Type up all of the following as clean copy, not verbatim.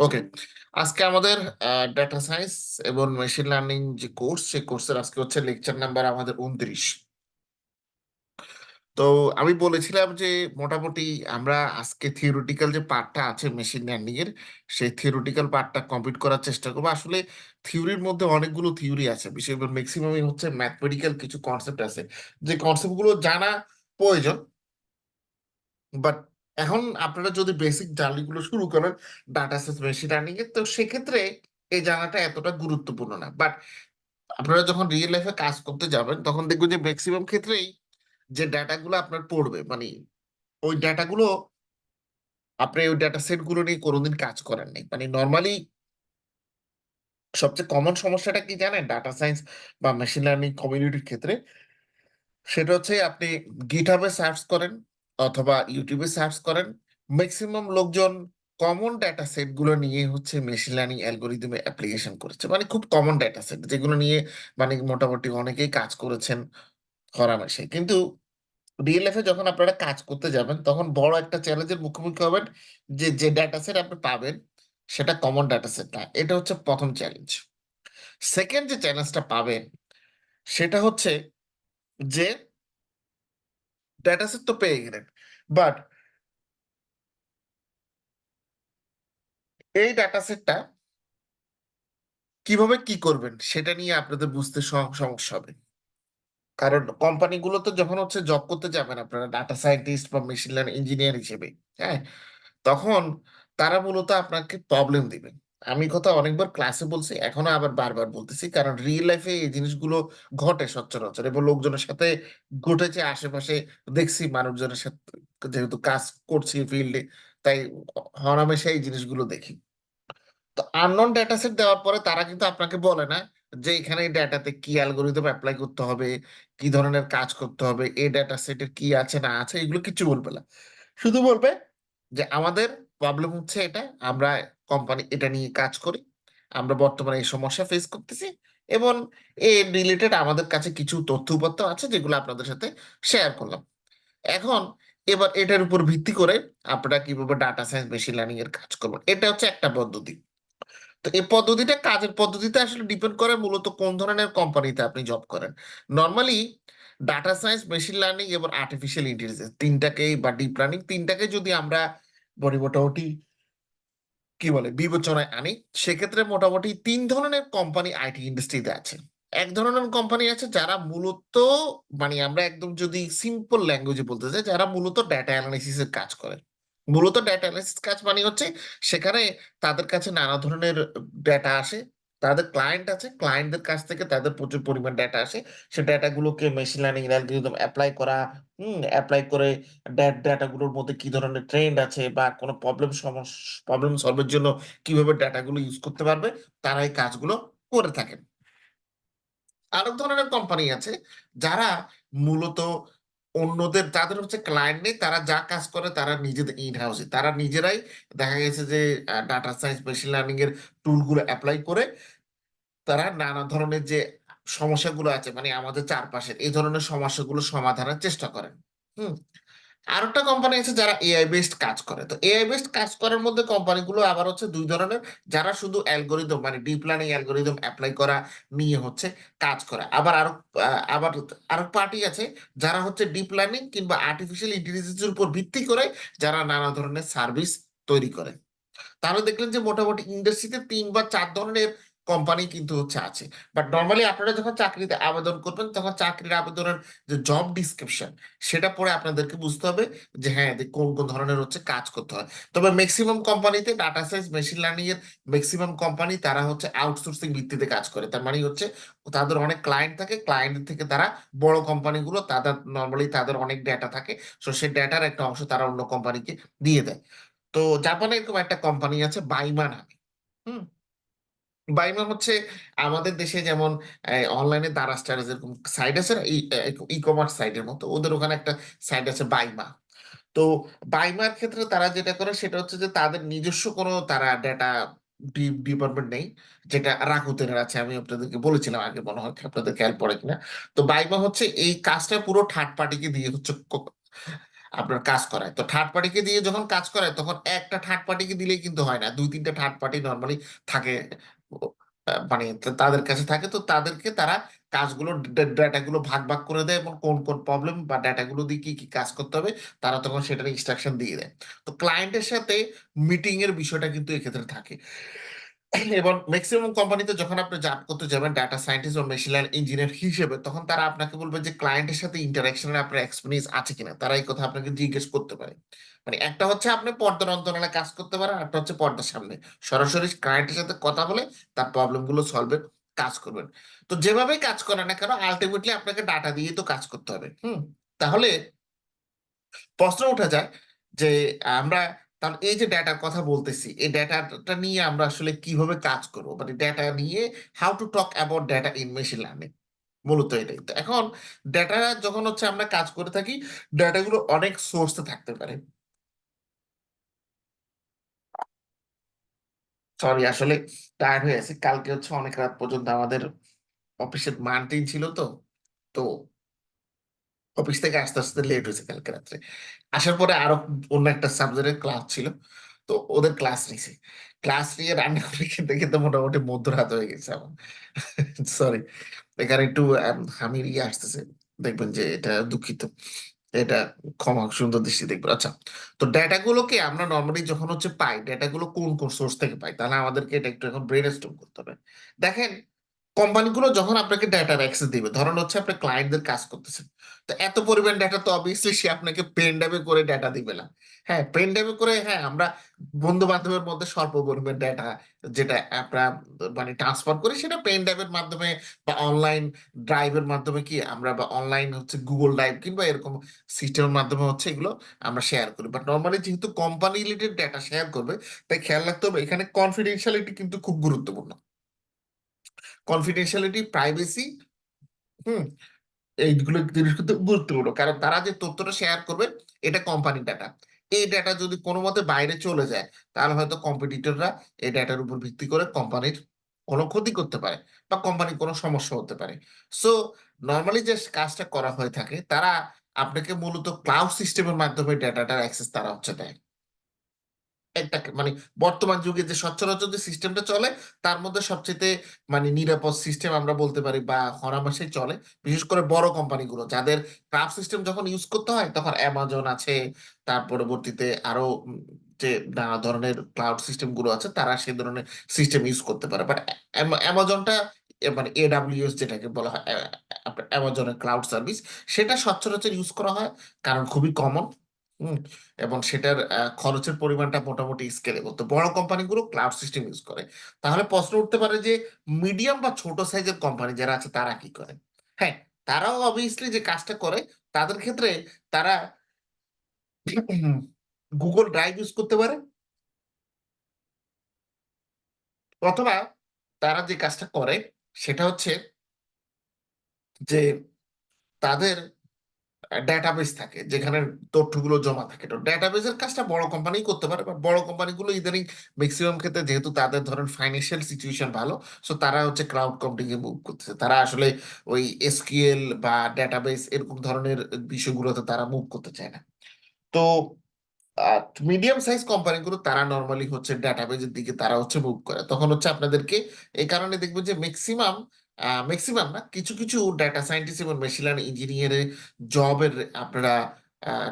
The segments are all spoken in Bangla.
ওকে। আজকে আমাদের ডেটা সায়েন্স এবং মেশিন লার্নিং যে কোর্স, সেই কোর্সের আজকে হচ্ছে লেকচার নাম্বার আমাদের ২৯। তো আমি বলেছিলাম যে মোটামুটি আমরা আজকে থিওরিটিক্যাল যে পার্টটা আছে মেশিন লার্নিং এর, সেই থিওরিটিক্যাল পার্টটা কমপ্লিট করার চেষ্টা করবো। আসলে থিওরির মধ্যে অনেকগুলো থিওরি আছে, বিশেষ করে ম্যাক্সিমামই হচ্ছে ম্যাথমেটিক্যাল কিছু কনসেপ্ট আছে, যে কনসেপ্ট গুলো জানা প্রয়োজন। বাট এখন আপনারা যদি বেসিক জার্নিগুলো শুরু করেন ডাটা সায়েন্স মেশিন লার্নিং এর, তো সেক্ষেত্রে এই জানাটা এতটা গুরুত্বপূর্ণ না। বাট আপনারা যখন রিয়েল লাইফে কাজ করতে যাবেন তখন দেখবেন যে ম্যাক্সিমাম ক্ষেত্রেই যে ডাটাগুলো আপনার পড়বে, মানে ওই ডাটাগুলো আপনি ওই ডাটা সেট গুলো নিয়ে কোনোদিন কাজ করেন নাই। মানে নর্মালি সবচেয়ে কমন সমস্যাটা কি জানেন ডাটা সায়েন্স বা মেশিন লার্নিং কমিউনিটির ক্ষেত্রে? সেটা হচ্ছে আপনি গিটহাবে সার্চ করেন অথবা ইউটিউবে সার্চ করেন, ম্যাক্সিমাম লোকজন কমন ডেটা সেট গুলো নিয়ে হচ্ছে মেশিন লার্নিং অ্যালগোরিদমে অ্যাপ্লিকেশন করেছে, মানে খুব কমন ডেটা সেট যেগুলো নিয়ে মানে মোটামুটি অনেকেই কাজ করেছেন হরামেশে। কিন্তু রিয়েল লাইফে যখন আপনারা কাজ করতে যাবেন তখন বড় একটা চ্যালেঞ্জের মুখোমুখি হবেন, যে যে ডেটা সেট আপনি পাবেন সেটা কমন ডেটা সেট না। এটা হচ্ছে প্রথম চ্যালেঞ্জ। সেকেন্ড যে চ্যালেঞ্জটা পাবেন সেটা হচ্ছে যে ডেটা সেট তো পেয়ে গেলেন, বাট এই ডাটা সেটটা কিভাবে কি করবেন সেটা নিয়ে আপনাদের বুঝতে সমস্যা হবে। কারণ কোম্পানিগুলো তো যখন হচ্ছে জব করতে যাবেন আপনারা ডাটা সায়েন্টিস্ট বা মেশিন লার্নিং ইঞ্জিনিয়ার হিসেবে, হ্যাঁ, তখন তারা মূলত আপনাকে প্রবলেম দিবে। আমি কথা অনেকবার ক্লাসে বলছি, এখনো আবার বারবার বলতেছি, কারণ রিয়েল লাইফে এই জিনিসগুলো ঘটে সচরাচর এবং লোকজনের সাথে ঘটেছে, আশেপাশে দেখছি মানুষজনের সাথে, যেহেতু কাজ করছি ফিল্ডে, তাই হরহামেশা এই জিনিসগুলো দেখি। তো আননোন ডেটা সেট দেওয়ার পরে তারা কিন্তু আপনাকে বলে না যে এখানে এই ডেটাতে কি অ্যালগোরিদম অ্যাপ্লাই করতে হবে, কি ধরনের কাজ করতে হবে, এই ডেটা সেটের কি আছে না আছে, এগুলো কিছু বলবে না। শুধু বলবে যে আমাদের প্রবলেম হচ্ছে এটা, আমরা কোম্পানি এটা নিয়ে কাজ করি, আমরা বর্তমানে এই সমস্যা ফেস করতেছি, এবং এর রিলেটেড আমাদের কাছে কিছু তথ্য উপাত্ত আছে যেগুলো আপনাদের সাথে শেয়ার করলাম। এখন এবার এটার উপর ভিত্তি করে আপনারা কিভাবে ডাটা সায়েন্স মেশিন লার্নিং এর কাজ করবেন, এটা হচ্ছে একটা পদ্ধতি। তো এই পদ্ধতিটা কাজের পদ্ধতিতে আসলে ডিপেন্ড করে মূলত কোন ধরনের কোম্পানিতে আপনি জব করেন। Normally data science machine learning এবং আর্টিফিশিয়াল ইন্টেলিজেন্স তিনটাকেই বা ডিপ লার্নিং তিনটাকে যদি আমরা মোটামুটি কি বলে বিবেচনায় আনি, সেক্ষেত্রে মোটামুটি তিন ধরনের কোম্পানি আইটি ইন্ডাস্ট্রিতে আছে। এক ধরনের কোম্পানি আছে যারা মূলত, মানে আমরা একদম যদি সিম্পল ল্যাঙ্গুয়েজে বলতে চাই, যারা মূলত ডেটা অ্যানালিসিস এর কাজ করে। মূলত ডেটা অ্যানালিসিস কাজ মানে হচ্ছে সেখানে তাদের কাছে নানা ধরনের ডেটা আসে, তাদের ক্লায়েন্ট আছে, ক্লায়েন্টদের কাছ থেকে তাদের প্রচুর পরিমাণ ডেটা আসে, সে ডেটাগুলোকে মেশিন লার্নিং অ্যালগরিদম অ্যাপ্লাই করা, অ্যাপ্লাই করে ডেটাগুলোর মধ্যে কি ধরনের ট্রেন্ড আছে বা কোনো প্রবলেম সলভের জন্য কিভাবে ডেটাগুলো ইউজ করতে পারবে, তারা এই কাজগুলো করে থাকেন। আরেক ধরনের কোম্পানি আছে যারা মূলত অন্যদের, তাদের হচ্ছে ক্লায়েন্ট নেই, তারা যা কাজ করে তারা নিজেদের ইন হাউসে, তারা নিজেরাই দেখা গেছে যে ডাটা সায়েন্স মেশিন লার্নিং এর টুলগুলো অ্যাপ্লাই করে তারা নানা ধরনের যে সমস্যাগুলো আছে, মানে আমাদের চারপাশের এই ধরনের সমস্যাগুলো সমাধানের চেষ্টা করেন। হুম। আর একটা কোম্পানি আছে যারা এআই বেসড কাজ করে। তো এআই বেসড কাজ করার মধ্যে কোম্পানিগুলো আবার হচ্ছে দুই ধরনের, যারা শুধু অ্যালগোরিদম মানে ডিপ লার্নিং অ্যালগোরিদম অ্যাপ্লাই করা নিয়ে হচ্ছে কাজ করে। আবার আরো পার্টি আছে যারা হচ্ছে ডিপ লার্নিং কিংবা আর্টিফিশিয়াল ইন্টেলিজেন্সের উপর ভিত্তি করে যারা নানা ধরনের সার্ভিস তৈরি করে। তাহলে দেখলেন যে মোটামুটি ইন্ডাস্ট্রিতে তিন বা চার ধরনের কোম্পানি কিন্তু হচ্ছে আছে। বাট নর্মালি আপনারা যখন চাকরিতে আবেদন করবেন তখন চাকরির আবেদনের যে জব ডিসক্রিপশন, সেটা পড়ে আপনাদেরকে বুঝতে হবে যে হ্যাঁ এদের কোন কোন ধরনের হচ্ছে কাজ করতে হয়। তবে ম্যাক্সিমাম কোম্পানিতে ডাটা সায়েন্স মেশিন লার্নিং এর ম্যাক্সিমাম কোম্পানি তারা হচ্ছে আউটসোর্সিং ভিত্তিতে কাজ করে। তার মানে হচ্ছে তাদের অনেক ক্লায়েন্ট থাকে, ক্লায়েন্ট থেকে তারা বড় কোম্পানিগুলো তাদের নর্মালি তাদের অনেক ডেটা থাকে, তো সেই ডেটার একটা অংশ তারা অন্য কোম্পানিকে দিয়ে দেয়। তো জাপানে এরকম একটা কোম্পানি আছে বাইমা নামে। হুম। বাইমা হচ্ছে আমাদের দেশে যেমন অনলাইনে দারাজ টারাজ এরকম সাইট আছে না, ই কমার্স সাইটের মতো, ওদের ওখানে একটা সাইট আছে বাইমা। তো বাইমার ক্ষেত্রে তারা যেটা করে সেটা হচ্ছে যে তাদের নিজস্ব কোনো তারা ডেটা ডিপার্টমেন্ট নেই, যেটা রাকুতেনের আছে। আমি আপনাদেরকে বলেছিলাম আগে, মনে হয় আপনাদের খেয়াল পড়ে কিনা। তো বাইমা হচ্ছে এই কাজটা পুরো থার্ড পার্টিকে দিয়ে হচ্ছে আপনার কাজ করায়। তো থার্ড পার্টিকে দিয়ে যখন কাজ করায় তখন একটা থার্ড পার্টিকে দিলেই কিন্তু হয় না, দুই তিনটা থার্ড পার্টি নর্মালি থাকে। মানে তাদের কাছে থাকে, তো তাদেরকে তারা কাজগুলো ডাটাগুলো ভাগ ভাগ করে দেয় এবং কোন কোন প্রবলেম বা ডাটাগুলো দিয়ে কি কি কাজ করতে হবে তারা তখন সেটার ইনস্ট্রাকশন দিয়ে দেয়। তো ক্লায়েন্টের সাথে মিটিং এর বিষয়টা কিন্তু এক্ষেত্রে থাকে। এবং ম্যাক্সিমাম কোম্পানিতে যখন আপনি জব করতে যাবেন ডাটা সায়েন্টিস্ট বা মেশিন লার্নিং ইঞ্জিনিয়ার হিসেবে, তখন তারা আপনাকে বলবে যে ক্লায়েন্টের সাথে ইন্টারাকশনের আপনার এক্সপিরিয়েন্স আছে কিনা, তারা এই কথা আপনাকে জিজ্ঞেস করতে পারে। মানে একটা হচ্ছে আপনি পর্দার অন্তরালে কাজ করতে পারেন, একটা হচ্ছে পর্দার সামনে সরাসরি ক্লায়েন্টের সাথে কথা বলে তার প্রবলেম গুলো সলভের কাজ করবেন। তো যেভাবেই কাজ করেন না কেন আলটিমেটলি আপনাকে ডাটা দিয়ে তো কাজ করতে হবে। তাহলে প্রশ্ন উঠে যায় যে আমরা তাহলে এই যে ডেটার কথা বলতেছি, এই ডেটাটা নিয়ে আমরা আসলে কিভাবে কাজ করবো, মানে ডেটা নিয়ে how to talk about data in machine learning. মূলত এটাই তো এখন ডেটা যখন হচ্ছে আমরা কাজ করে থাকি, ডেটাগুলো অনেক সোর্সে থাকতে পারে। সরি, আসলে টায়ার্ড হয়ে আছি, কালকে হচ্ছে অনেক রাত পর্যন্ত আমাদের অফিসের মান্টিন ছিল। তো তো অফিস থেকে আস্তে আস্তে লেট হয়েছে কালকে রাত্রে। আসার পরে আরো অন্য একটা সাবজেক্টের ক্লাস ছিল, তো ওদের ক্লাস নিছে। ক্লাস নিয়ে রান্না করে খেতে খেতে মোটামুটি মধ্যরাত হয়ে গেছে আমার। সরি, এখানে একটু হামির ইয়ে আসতেছে, দেখবেন যে এটা দুঃখিত, এটা ক্ষমা সুন্দর দৃষ্টি দেখবেন। আচ্ছা, তো ডেটাগুলোকে আমরা নর্মালি যখন হচ্ছে পাই, ডেটাগুলো কোন কোন সোর্স থেকে পাই, তাহলে আমাদেরকে এটা একটু এখন ব্রেন স্টর্ম করতে হবে। দেখেন, কোম্পানিগুলো যখন আপনাকে ডাটার অ্যাক্সেস দিবে, ধরুন হচ্ছে আপনি ক্লায়েন্টদের কাজ করতেছেন, তো এত পরিমাণ ডাটা তো অবভিয়াসলি সে আপনাকে পেন ড্রাইভে করে ডাটা দিবে না। হ্যাঁ, পেন ড্রাইভে করে, হ্যাঁ, আমরা বন্ধু বান্ধবের মধ্যে স্বল্প পরিমাণ ডাটা যেটা আমরা মানে ট্রান্সফার করি সেটা পেন ড্রাইভের মাধ্যমে বা অনলাইন ড্রাইভের মাধ্যমে, কি আমরা বা অনলাইন হচ্ছে গুগল ড্রাইভ কিংবা এরকম সিস্টেমের মাধ্যমে হচ্ছে এগুলো আমরা শেয়ার করি। বাট নর্মালি যেহেতু কোম্পানি রিলেটেড ডাটা শেয়ার করবে, তাই খেয়াল রাখতে হবে এখানে কনফিডেন্সিয়ালিটি কিন্তু খুব গুরুত্বপূর্ণ। কনফিডেন্সিয়ালিটি, প্রাইভেসি, হুম এইগুলো জিনিস কিন্তু গুরুত্বপূর্ণ, কারণ তারা যে তথ্যটা শেয়ার করবে এটা কোম্পানির ডাটা। এই ডাটা যদি কোনো মতে বাইরে চলে যায়, তাহলে হয়তো কম্পিটিটররা এই ডাটার উপর ভিত্তি করে কোম্পানির কোনো ক্ষতি করতে পারে বা কোম্পানির কোনো সমস্যা হতে পারে। সো নর্মালি যে কাজটা করা হয়ে থাকে, তারা আপনাকে মূলত ক্লাউড সিস্টেমের মাধ্যমে ডাটাটার অ্যাক্সেস তারা হচ্ছে দেয়। একটা মানে বর্তমান যুগে যে সচরাচর যে সিস্টেমটা চলে, তার মধ্যে সবচেয়ে মানে নিরাপদ সিস্টেম আমরা বলতে পারি বা হরামেশাই চলে, বিশেষ করে বড় কোম্পানিগুলো যাদের ক্লাউড সিস্টেম যখন ইউজ করতে হয়, তখন অ্যামাজন আছে, তার পরবর্তীতে আরো যে নানা ধরনের ক্লাউড সিস্টেম গুলো আছে, তারা সেই ধরনের সিস্টেম ইউজ করতে পারে। বাট অ্যামাজনটা মানে এডাব্লিউএস যেটাকে বলা হয়, আপনার অ্যামাজনের ক্লাউড সার্ভিস, সেটা সচরাচর ইউজ করা হয় কারণ খুবই কমন। এবং সেটার খরচের পরিমাণটা মোটামুটি স্কেলেবল, তো বড় কোম্পানিগুলো ক্লাউড সিস্টেম ইউজ করে। তাহলে প্রশ্ন উঠতে পারে যে মিডিয়াম বা ছোট সাইজের কোম্পানি যারা আছে তারা কি করে? হ্যাঁ, তারাও অবভিয়াসলি যে কাজটা করে, তাদের ক্ষেত্রে তারা গুগল ড্রাইভ ইউজ করতে পারে, অথবা তারা যে কাজটা করে সেটা হচ্ছে যে তাদের ডেটাবেস থাকে যেখানে তথ্যগুলো জমা থাকে। তো ডেটাবেসের কাজটা বড় কোম্পানি করতে পারে, বা বড় কোম্পানিগুলো ইদানিং ম্যাক্সিমাম ক্ষেত্রে যেহেতু তাদের ধরেন ফাইন্যান্সিয়াল সিচুয়েশন ভালো, সো তারা হচ্ছে ক্লাউড কম্পিউটিং এ মুভ করতেছে। তারা আসলে ওই এসকিউএল বা ডেটাবেস এরকম ধরনের বিষয়গুলোতে তারা মুভ করতে চায় না। তো মিডিয়াম সাইজ কোম্পানিগুলো তারা নর্মালি হচ্ছে ডেটাবেজের দিকে তারা হচ্ছে মুভ করে, তখন হচ্ছে আপনাদেরকে এই কারণে দেখবেন যে ম্যাক্সিমাম, ম্যাক্সিমাম না, কিছু কিছু ডাটা সায়েন্টিস্ট এবং মেশিন লার্নিং ইঞ্জিনিয়ারের জবের আপনারা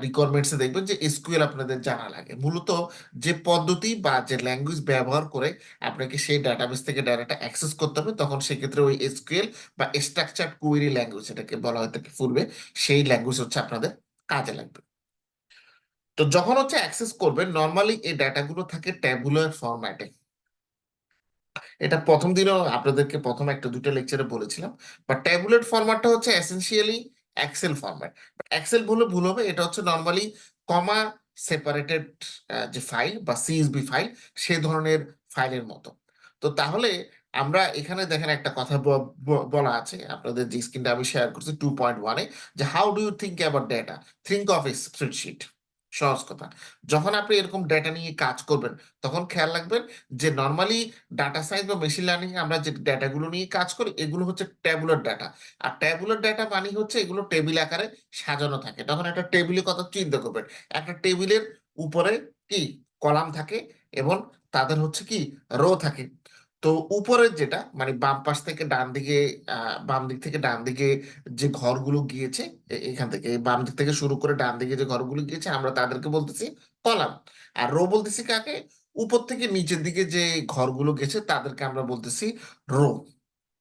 রিকোয়ারমেন্টসে দেখবেন যে এসকিউএল আপনাদের জানা লাগে। মূলত যে পদ্ধতি বা যে ল্যাঙ্গুয়েজ ব্যবহার করে আপনাকে সেই ডাটাবেস থেকে ডাটাটা অ্যাক্সেস করতে হবে, তখন সেক্ষেত্রে ওই এসকিউএল বা স্ট্রাকচার্ড কোয়েরি ল্যাঙ্গুয়েজ এটাকে বলা হয়ে থাকে পূর্বে, সেই ল্যাঙ্গুয়েজ হচ্ছে আপনাদের কাজে লাগবে। তো যখন হচ্ছে অ্যাক্সেস করবেন, নর্মালি এই ডাটাগুলো থাকে ট্যাবুলার ফরম্যাটে। এটা প্রথম দিনও আপনাদেরকে প্রথম একটা দুটো লেকচারে বলেছিলাম। বাট ট্যাবুলেট ফরম্যাটটা হচ্ছে essentially Excel format. But Excel বলে ভুল হবে, এটা হচ্ছে নর্মালি কমা সেপারেটেড যে ফাইল বা সিএসবি ফাইল, সে ধরনের ফাইলের মতো। তো তাহলে আমরা এখানে দেখেন একটা কথা বলা আছে, আপনাদের যে স্ক্রিনটা আমি শেয়ার করছি 2.1-এ, যে how do you think about data, think of a spreadsheet. সহজ কথা, যখন আপনি এরকম ডেটা নিয়ে কাজ করবেন তখন খেয়াল রাখবেন যে নর্মালি ডাটা সায়েন্স বা মেশিন লার্নিং আমরা যে ডেটাগুলো নিয়ে কাজ করি এগুলো হচ্ছে ট্যাবুলার ডাটা। আর ট্যাবুলার ডাটা মানে হচ্ছে এগুলো টেবিল আকারে সাজানো থাকে। তখন একটা টেবিলের কথা চিন্তা করবেন, একটা টেবিলের উপরে কি কলাম থাকে এবং তাদের হচ্ছে কি রো থাকে। তো উপরের যেটা মানে বাম পাশ থেকে ডান দিকে, বাম দিক থেকে ডান দিকে যে ঘরগুলো গিয়েছে, এখান থেকে বাম দিক থেকে শুরু করে ডান দিকে যে ঘরগুলো গিয়েছে আমরা তাদেরকে বলতেছি কলাম। আর রো বলতেছি কাকে? উপর থেকে নিচের দিকে যে ঘরগুলো গেছে তাদেরকে আমরা বলতেছি রো।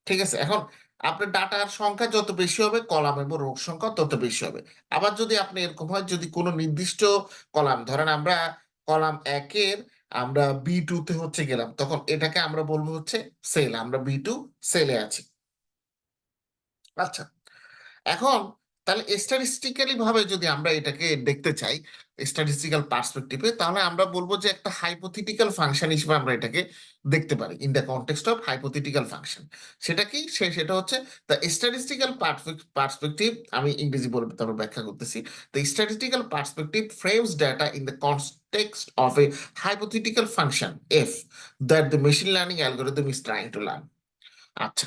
ঠিক আছে, এখন আপনার ডাটার সংখ্যা যত বেশি হবে কলাম এবং রোর সংখ্যা তত বেশি হবে। আবার যদি আপনি এরকম হয় যদি কোনো নির্দিষ্ট কলাম ধরেন আমরা কলাম একের আমরা B2 তে হচ্ছে গেলাম, তখন এটাকে আমরা বলবো হচ্ছে সেল, আমরা B2 সেলে আছি। আচ্ছা, এখন তাহলে স্ট্যাটিস্টিক্যালি ভাবে যদি আমরা এটাকে দেখতে চাই স্ট্যাটিস্টিক্যাল পার্সপেক্টিভে, তাহলে আমরা বলবো যে একটা হাইপোথেটিক্যাল ফাংশন হিসেবে আমরা এটাকে দেখতে পারি in the context of hypothetical function. সেটা কি সেটা হচ্ছে দ্য স্ট্যাটিস্টিক্যাল পার্সপেক্টিভ। আমি ইংরেজি বলে তারপর ব্যাখ্যা করতেছি। The statistical perspective frames data in the context of A hypothetical function f that the machine learning algorithm is trying to learn। আচ্ছা,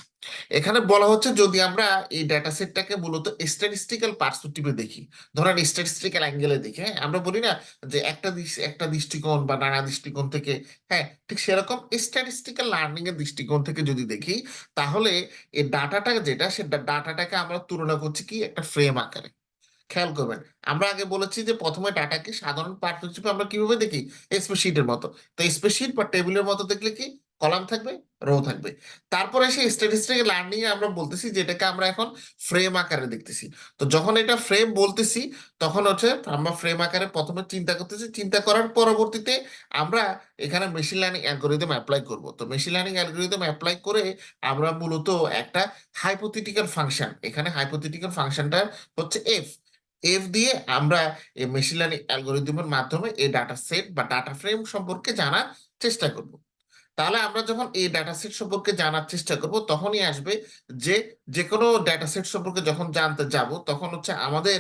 এখানে বলা হচ্ছে যদি আমরা এই ডেটা সেটটাকে মূলত স্ট্যাটিস্টিক্যাল পার্সপেক্টিভে দেখি, ধরেন স্ট্যাটিস্টিক্যাল অ্যাঙ্গেলে দেখি, হ্যাঁ আমরা বলি না যে একটা দৃষ্টিকোণ বা নানা দৃষ্টিকোণ থেকে, হ্যাঁ ঠিক সেরকম স্ট্যাটিস্টিক্যাল লার্নিং এর দৃষ্টিকোণ থেকে যদি দেখি, তাহলে এই ডাটাটা যেটা সে ডাটাটাকে আমরা তুলনা করছি কি একটা ফ্রেম আকারে। খেয়াল করবেন, আমরা আগে বলেছি যে প্রথমে ডাটাকে সাধারণ পার্সপেক্টিভে আমরা কিভাবে দেখি, স্প্রেডশিটের মতো। তো স্প্রেডশিট বা টেবিলের মতো দেখলে কি কলাম থাকবে, রো থাকবে। তারপরে সেই স্ট্যাটিস্টিক্যাল লার্নিং এ আমরা বলতেছি যেটাকে আমরা এখন ফ্রেম আকারে দেখতেছি। তো যখন এটা ফ্রেম বলতেছি তখন হচ্ছে আমরা ফ্রেম আকারে প্রথমে চিন্তা করতেছি, চিন্তা করার পরবর্তীতে আমরা এখানে মেশিন লার্নিং অ্যালগোরিদম অ্যাপ্লাই করব। তো মেশিন লার্নিং অ্যালগোরিদম অ্যাপ্লাই করে আমরা মূলত একটা হাইপোথেটিক্যাল ফাংশন, এখানে হাইপোথেটিক্যাল ফাংশনটা হচ্ছে এফ দিয়ে আমরা এই মেশিন লার্নিং অ্যালগোরিদমের মাধ্যমে এই ডাটা সেট বা ডাটা ফ্রেম সম্পর্কে জানার চেষ্টা করব। তাহলে আমরা যখন এই ডাটা সেট সম্পর্কে জানার চেষ্টা করব তখনই আসবে যে যে কোনো ডাটা সেট সম্পর্কে যখন জানতে যাব তখন হচ্ছে আমাদের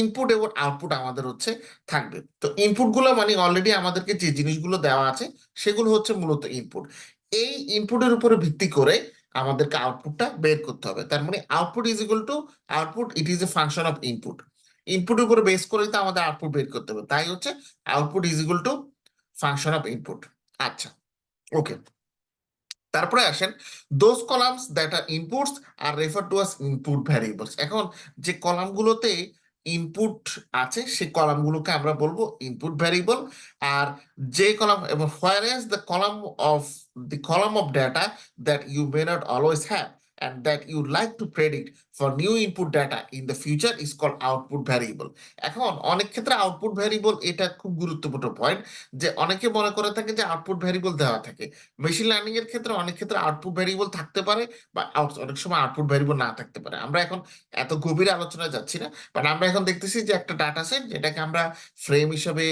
ইনপুট এবং আউটপুট আমাদের হচ্ছে থাকবে। তো ইনপুট গুলো মানে অলরেডি আমাদেরকে যে জিনিসগুলো দেওয়া আছে সেগুলো হচ্ছে মূলত ইনপুট। এই ইনপুটের উপরে ভিত্তি করে আমাদেরকে আউটপুটটা বের করতে হবে। তার মানে output is equal two output, it is a function of input. ইনপুটের উপরে বেস করে তো আমাদের আউটপুট বের করতে হবে, তাই হচ্ছে output is equal to function of input. আচ্ছা, ওকে। তারপরে আসেন those columns that are inputs are refer to as input variables. এখন যে কলামগুলোতে ইনপুট আছে সেই কলামগুলোকে আমরা বলবো ইনপুট ভ্যারিয়েবল। আর যে কলাম এবং whereas the column of data that you may not always have and that you like to predict for new input data in the future is called output variable। এখন অনেক ক্ষেত্রে আউটপুট ভ্যারিয়েবল এটা খুব গুরুত্বপূর্ণ পয়েন্ট, যে অনেকে মনে করে থাকে যে আউটপুট ভ্যারিয়েবল দেওয়া থাকে। মেশিন লার্নিং এর ক্ষেত্রে অনেক ক্ষেত্রে আউটপুট ভ্যারিয়েবল থাকতে পারে বা অনেক সময় আউটপুট ভ্যারিয়েবল না থাকতে পারে। আমরা এখন এত গভীরে আলোচনায় যাচ্ছি না, বাট আমরা এখন দেখতেছি যে একটা ডাটা সেট যেটাকে আমরা ফ্রেম হিসেবে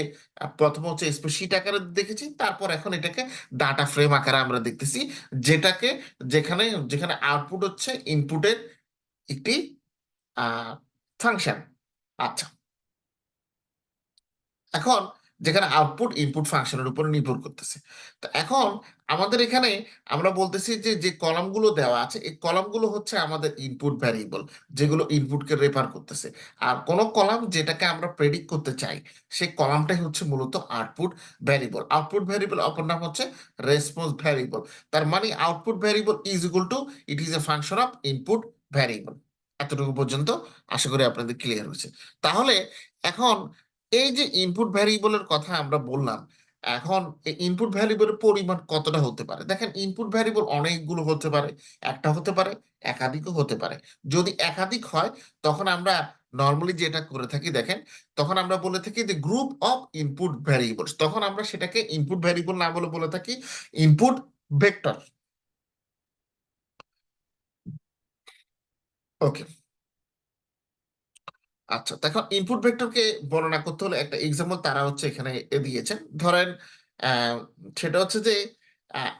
প্রথমে হচ্ছে স্প্রেডশিট আকারে দেখেছি, তারপর এখন এটাকে ডাটা ফ্রেম আকারে আমরা দেখতেছি, যেটাকে যেখানে যেখানে আউটপুট হচ্ছে ইনপুটের একটি ফাংশন। আচ্ছা, এখন যেখানে আউটপুট ইনপুট ফাংশনের উপর নির্ভর করতেছে। তো এখন আমাদের এখানে আমরা বলতেছি যে যে কলামগুলো দেওয়া আছে এই কলামগুলো হচ্ছে আমাদের ইনপুট ভ্যারিয়েবল, যেগুলো ইনপুটকে রেফার করতেছে। আর কোন কলাম যেটাকে আমরা প্রেডিক্ট করতে চাই সেই কলামটাই হচ্ছে মূলত আউটপুট ভ্যারিয়েবল। আউটপুট ভ্যারিয়েবল অপর নাম হচ্ছে রেসপন্স ভ্যারিয়েবল। তার মানে output variable is equal to it is a function of input variable. এতটুকু পর্যন্ত আশা করি আপনাদের ক্লিয়ার হয়েছে। তাহলে এখন এই যে ইনপুট ভ্যারিয়েবলের কথা আমরা বললাম, এখন এই ইনপুট ভ্যারিয়েবলের পরিমাণ কতটা হতে পারে? দেখেন ইনপুট ভ্যারিয়েবল অনেকগুলো হতে পারে, একটা হতে পারে, একাধিকও হতে পারে। যদি একাধিক হয় তখন আমরা নর্মালি যেটা করে থাকি দেখেন, তখন আমরা বলে থাকি যে গ্রুপ অফ ইনপুট ভ্যারিয়েবলস, তখন আমরা সেটাকে ইনপুট ভ্যারিয়েবল না বলে বলে থাকি ইনপুট ভেক্টর। ওকে, আচ্ছা দেখো ইনপুট ভেক্টরকে বর্ণনা করতে হলে একটা এক্সাম্পল তারা হচ্ছে এখানে দিয়েছেন। ধরেন আহ, সেটা হচ্ছে যে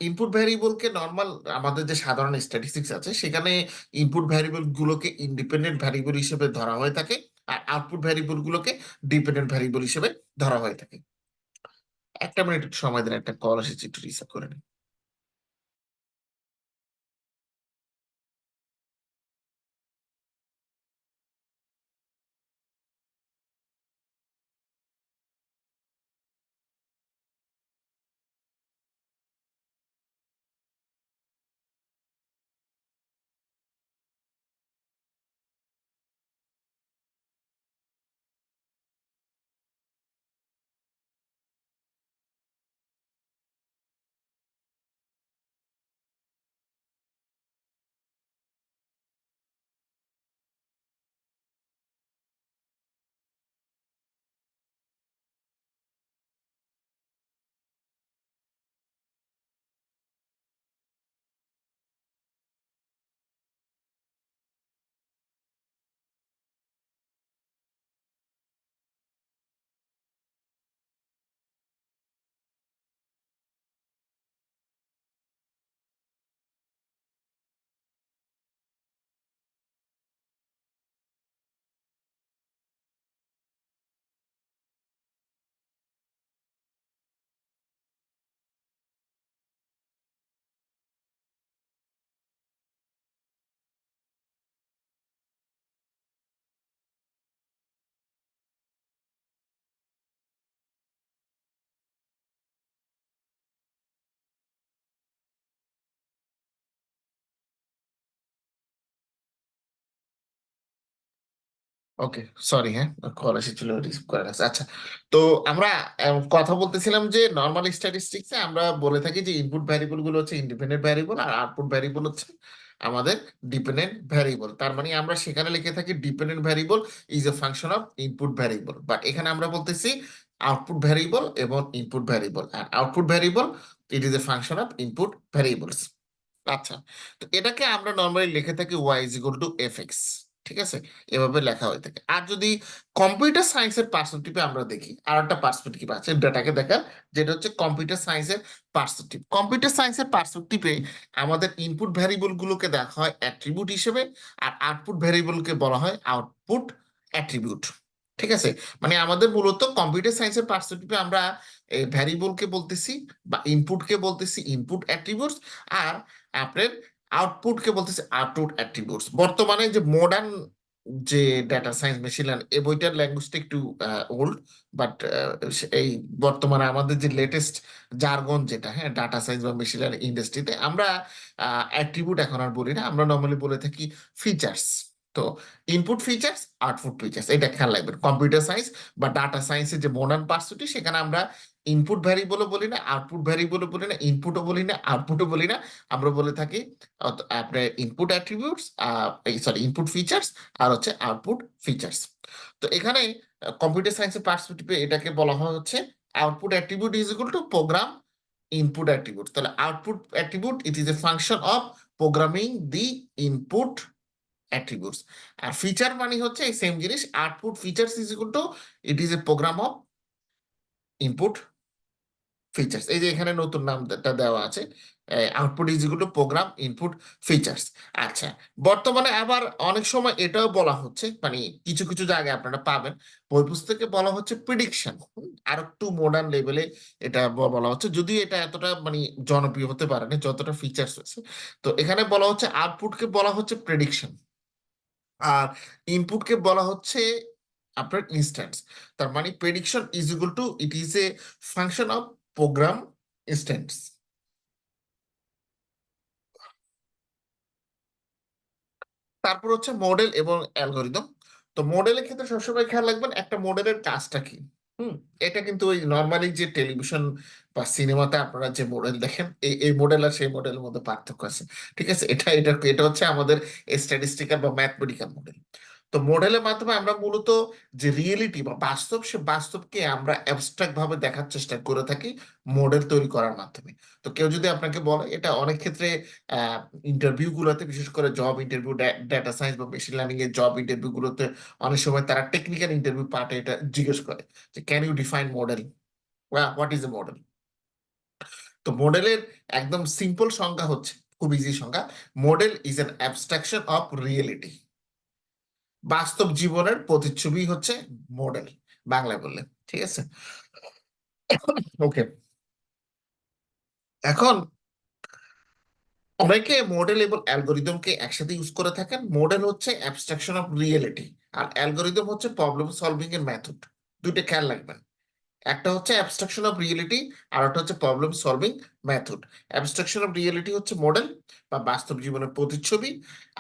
ইনপুট ভ্যারিয়েবলকে নর্মাল আমাদের যে সাধারণ স্ট্যাটিস্টিক্স আছে সেখানে ইনপুট ভ্যারিয়েবল গুলোকে ইন্ডিপেন্ডেন্ট ভ্যারিয়েবল হিসেবে ধরা হয়ে থাকে। আর আউটপুট ভ্যারিয়েবল গুলোকে ডিপেন্ডেন্ট ভ্যারিয়েবল হিসেবে ধরা হয়ে থাকে। একটা মিনিট একটু সময় দেন, একটা কল এসেছে, একটু রিসিভ করে নিই। ওকে, সরি, হ্যাঁ, কল এসেছিল, রিসিভ করে রাখছে। আচ্ছা, তো আমরা কথা বলতেছিলাম যে নর্মাল স্ট্যাটিস্টিক্সে আমরা বলে থাকি যে ইনপুট ভ্যারিয়েবল গুলো হচ্ছে ইন্ডিপেন্ডেন্ট ভ্যারিয়েবল আর আউটপুট ভ্যারিয়েবল হচ্ছে আমাদের ডিপেন্ডেন্ট ভ্যারিয়েবল। তার মানে আমরা সেখানে লিখে থাকি dependent variable is a function of input variable, but এখানে আমরা বলতেছি আউটপুট ভ্যারিয়েবল এবং ইনপুট ভ্যারিয়েবল, আর output variable it is a function of input variables. আচ্ছা, তো এটাকে আমরা নর্মালি লিখে থাকি Y is equal to F X. ঠিক আছে, এভাবে লেখা হয়ে থাকে। আর যদি কম্পিউটার সায়েন্সের পার্সপেক্টিভে আমরা দেখি, আর একটা পার্সপেক্টিভ আছে ডেটাকে দেখার, যেটা হচ্ছে কম্পিউটার সায়েন্সের পার্সপেক্টিভ। কম্পিউটার সায়েন্সের পার্সপেক্টিভে আমাদের ইনপুট ভ্যারিয়েবল গুলোকে দেখা হয় অ্যাট্রিবিউট হিসেবে, আর আউটপুট ভ্যারিয়েবলকে বলা হয় আউটপুট অ্যাট্রিবিউট। ঠিক আছে, মানে আমাদের মূলত কম্পিউটার সায়েন্সের পার্সপেক্টিভে আমরা ভ্যারিয়েবলকে বলতেছি বা ইনপুটকে বলতেছি ইনপুট অ্যাট্রিবিউটস, আর আপনার আউটপুটকে বলতেছে আউটপুট অ্যাট্রিবিউটস। বর্তমানে যে মডার্ন যে ডাটা সায়েন্স মেশিন লার্নিং, এই বইটার ল্যাঙ্গুয়েজটা একটু ওল্ড, বাট এই বর্তমানে আমাদের যে লেটেস্ট জার্গন যেটা, হ্যাঁ, ডাটা সায়েন্স বা মেশিন লার্নিং ইন্ডাস্ট্রিতে আমরা অ্যাট্রিবিউট এখন আর বলি না, আমরা নর্মালি বলে থাকি ফিচার্স। তো ইনপুট ফিচার্স, আউটপুট ফিচার্স, এটা খেয়াল রাখবেন। কম্পিউটার সায়েন্স বা ডাটা সায়েন্সের যে মডার্ন পার্সপেক্টিভ, সেখানে আমরা ইনপুট ভ্যারিয়েবলও বলি না, আউটপুট ভ্যারিয়েবলও বলি না, ইনপুটও বলি না, আউটপুটও বলি না, আমরা বলে থাকি আপনার input attributes, sorry input features, আর হচ্ছে আউটপুট ফিচার্স। তো এখানে কম্পিউটার সায়েন্সের পার্সপেক্টিভে এটাকে বলা হয় হচ্ছে output attribute is equal to program input attribute. তাহলে output attribute it is a function of programming the input attributes. আর ফিচার মানে হচ্ছে এই সেম জিনিস, output features is equal to it is a program of input features. এই যে এখানে নতুন নামটা দেওয়া আছে, output is equal to program input features. আচ্ছা, বর্তমানে আবার অনেক সময় এটাও বলা হচ্ছে, মানে কিছু কিছু জায়গায় আপনারা পাবেন বই পুস্তকে বলা হচ্ছে প্রিডিকশন। আর একটু মডার্ন লেভেলে এটা বলা হচ্ছে, যদিও এটা এতটা মানে জনপ্রিয় হতে পারে না যতটা ফিচার্স হয়েছে। তো এখানে বলা হচ্ছে আউটপুটকে বলা হচ্ছে প্রেডিকশন, আর ইনপুটকে বলা হচ্ছে আপনার ইনস্ট্যান্স। তার মানে prediction is equal to it is a function of program instance. তারপর হচ্ছে মডেল এবং অ্যালগোরিদম। তো মডেলের ক্ষেত্রে সবসময় খেয়াল রাখবেন একটা মডেলের কাজটা কি। হুম, এটা কিন্তু ওই নর্মালি যে টেলিভিশন বা সিনেমাতে আপনারা যে মডেল দেখেন, এই এই মডেল আর সেই মডেলের মধ্যে পার্থক্য আছে। ঠিক আছে, এটা এটা এটা হচ্ছে আমাদের স্ট্যাটিস্টিক্যাল বা ম্যাথমেটিক্যাল মডেল। তো মডেলের মাধ্যমে আমরা মূলত যে রিয়েলিটি বা বাস্তব, সে বাস্তবকে আমরা অ্যাবস্ট্রাক্ট ভাবে দেখার চেষ্টা করে থাকি মডেল তৈরি করার মাধ্যমে। তো কেউ যদি আপনাকে বলে, এটা অনেক ক্ষেত্রে ইন্টারভিউ গুলোতে, বিশেষ করে জব ইন্টারভিউ, ডেটা সায়েন্স বা মেশিন লার্নিং এর জব ইন্টারভিউ গুলোতে অনেক সময় তারা টেকনিক্যাল ইন্টারভিউ পার্টে এটা জিজ্ঞেস করে যে can you define model, what is a model. তো মডেলের একদম সিম্পল সংজ্ঞা হচ্ছে, খুব ইজি সংজ্ঞা, model is an abstraction of reality. বাস্তব জীবনের প্রতিচ্ছবি হচ্ছে মডেল, বাংলায় বললে। ঠিক আছে, ওকে। এখন অনেকে মডেল এবং অ্যালগোরিদমকে একসাথে ইউজ করে থাকেন। মডেল হচ্ছে অ্যাবস্ট্রাকশন অফ রিয়েলিটি, আর অ্যালগোরিদম হচ্ছে প্রবলেম সলভিং এর মেথড। দুইটা খেয়াল রাখবেন, একটা হচ্ছে অ্যাবস্ট্রাকশন অফ রিয়েলিটি, আর একটা হচ্ছে problem solving method. Abstraction of reality হচ্ছে মডেল বা বাস্তব জীবনের প্রতিচ্ছবি,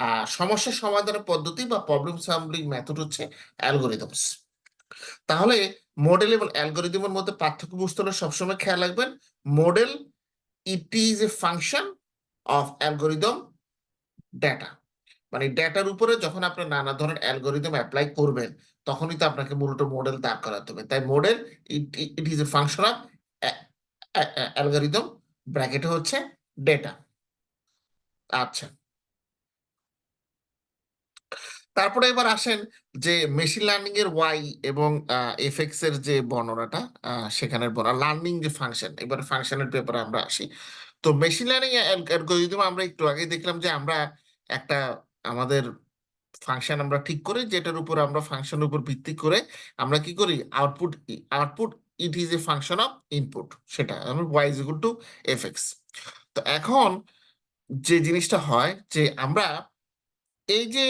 আর সমস্যা সমাধানের পদ্ধতি বা প্রবলেম সলভিং মেথড হচ্ছে অ্যালগোরিদমস। তাহলে মডেল এবং অ্যালগোরিদমের মধ্যে পার্থক্য বুঝতে হলে সবসময় খেয়াল রাখবেন, model it is a function of algorithm data. মানে ডেটার উপরে যখন আপনি নানা ধরনের অ্যালগোরিদম অ্যাপ্লাই করবেন, তখনই তো আপনাকে মূলত মডেল দাঁড় করাতে হবে। তাই model it is a function of algorithm, ব্র্যাকেটে হচ্ছে ডেটা। আচ্ছা, তারপরে এবার আসেন যে মেশিন লার্নিং এর ওয়াই এবং এফএক্স এর যে বর্ণনাটা, সেখানের বর্ণনা লার্নিং যে ফাংশন, এবার ফাংশনের ব্যাপারে আমরা আসি। তো মেশিন লার্নিং অ্যালগরিদম আমরা একটু আগে দেখলাম যে আমরা একটা আমাদের ফাংশন আমরা ঠিক করি, যেটার উপর আমরা ফাংশনের উপর ভিত্তি করে আমরা কি করি, output. Output it is a function of input, সেটা Y is equal to FX. তো এখন যে জিনিসটা হয় যে আমরা এই যে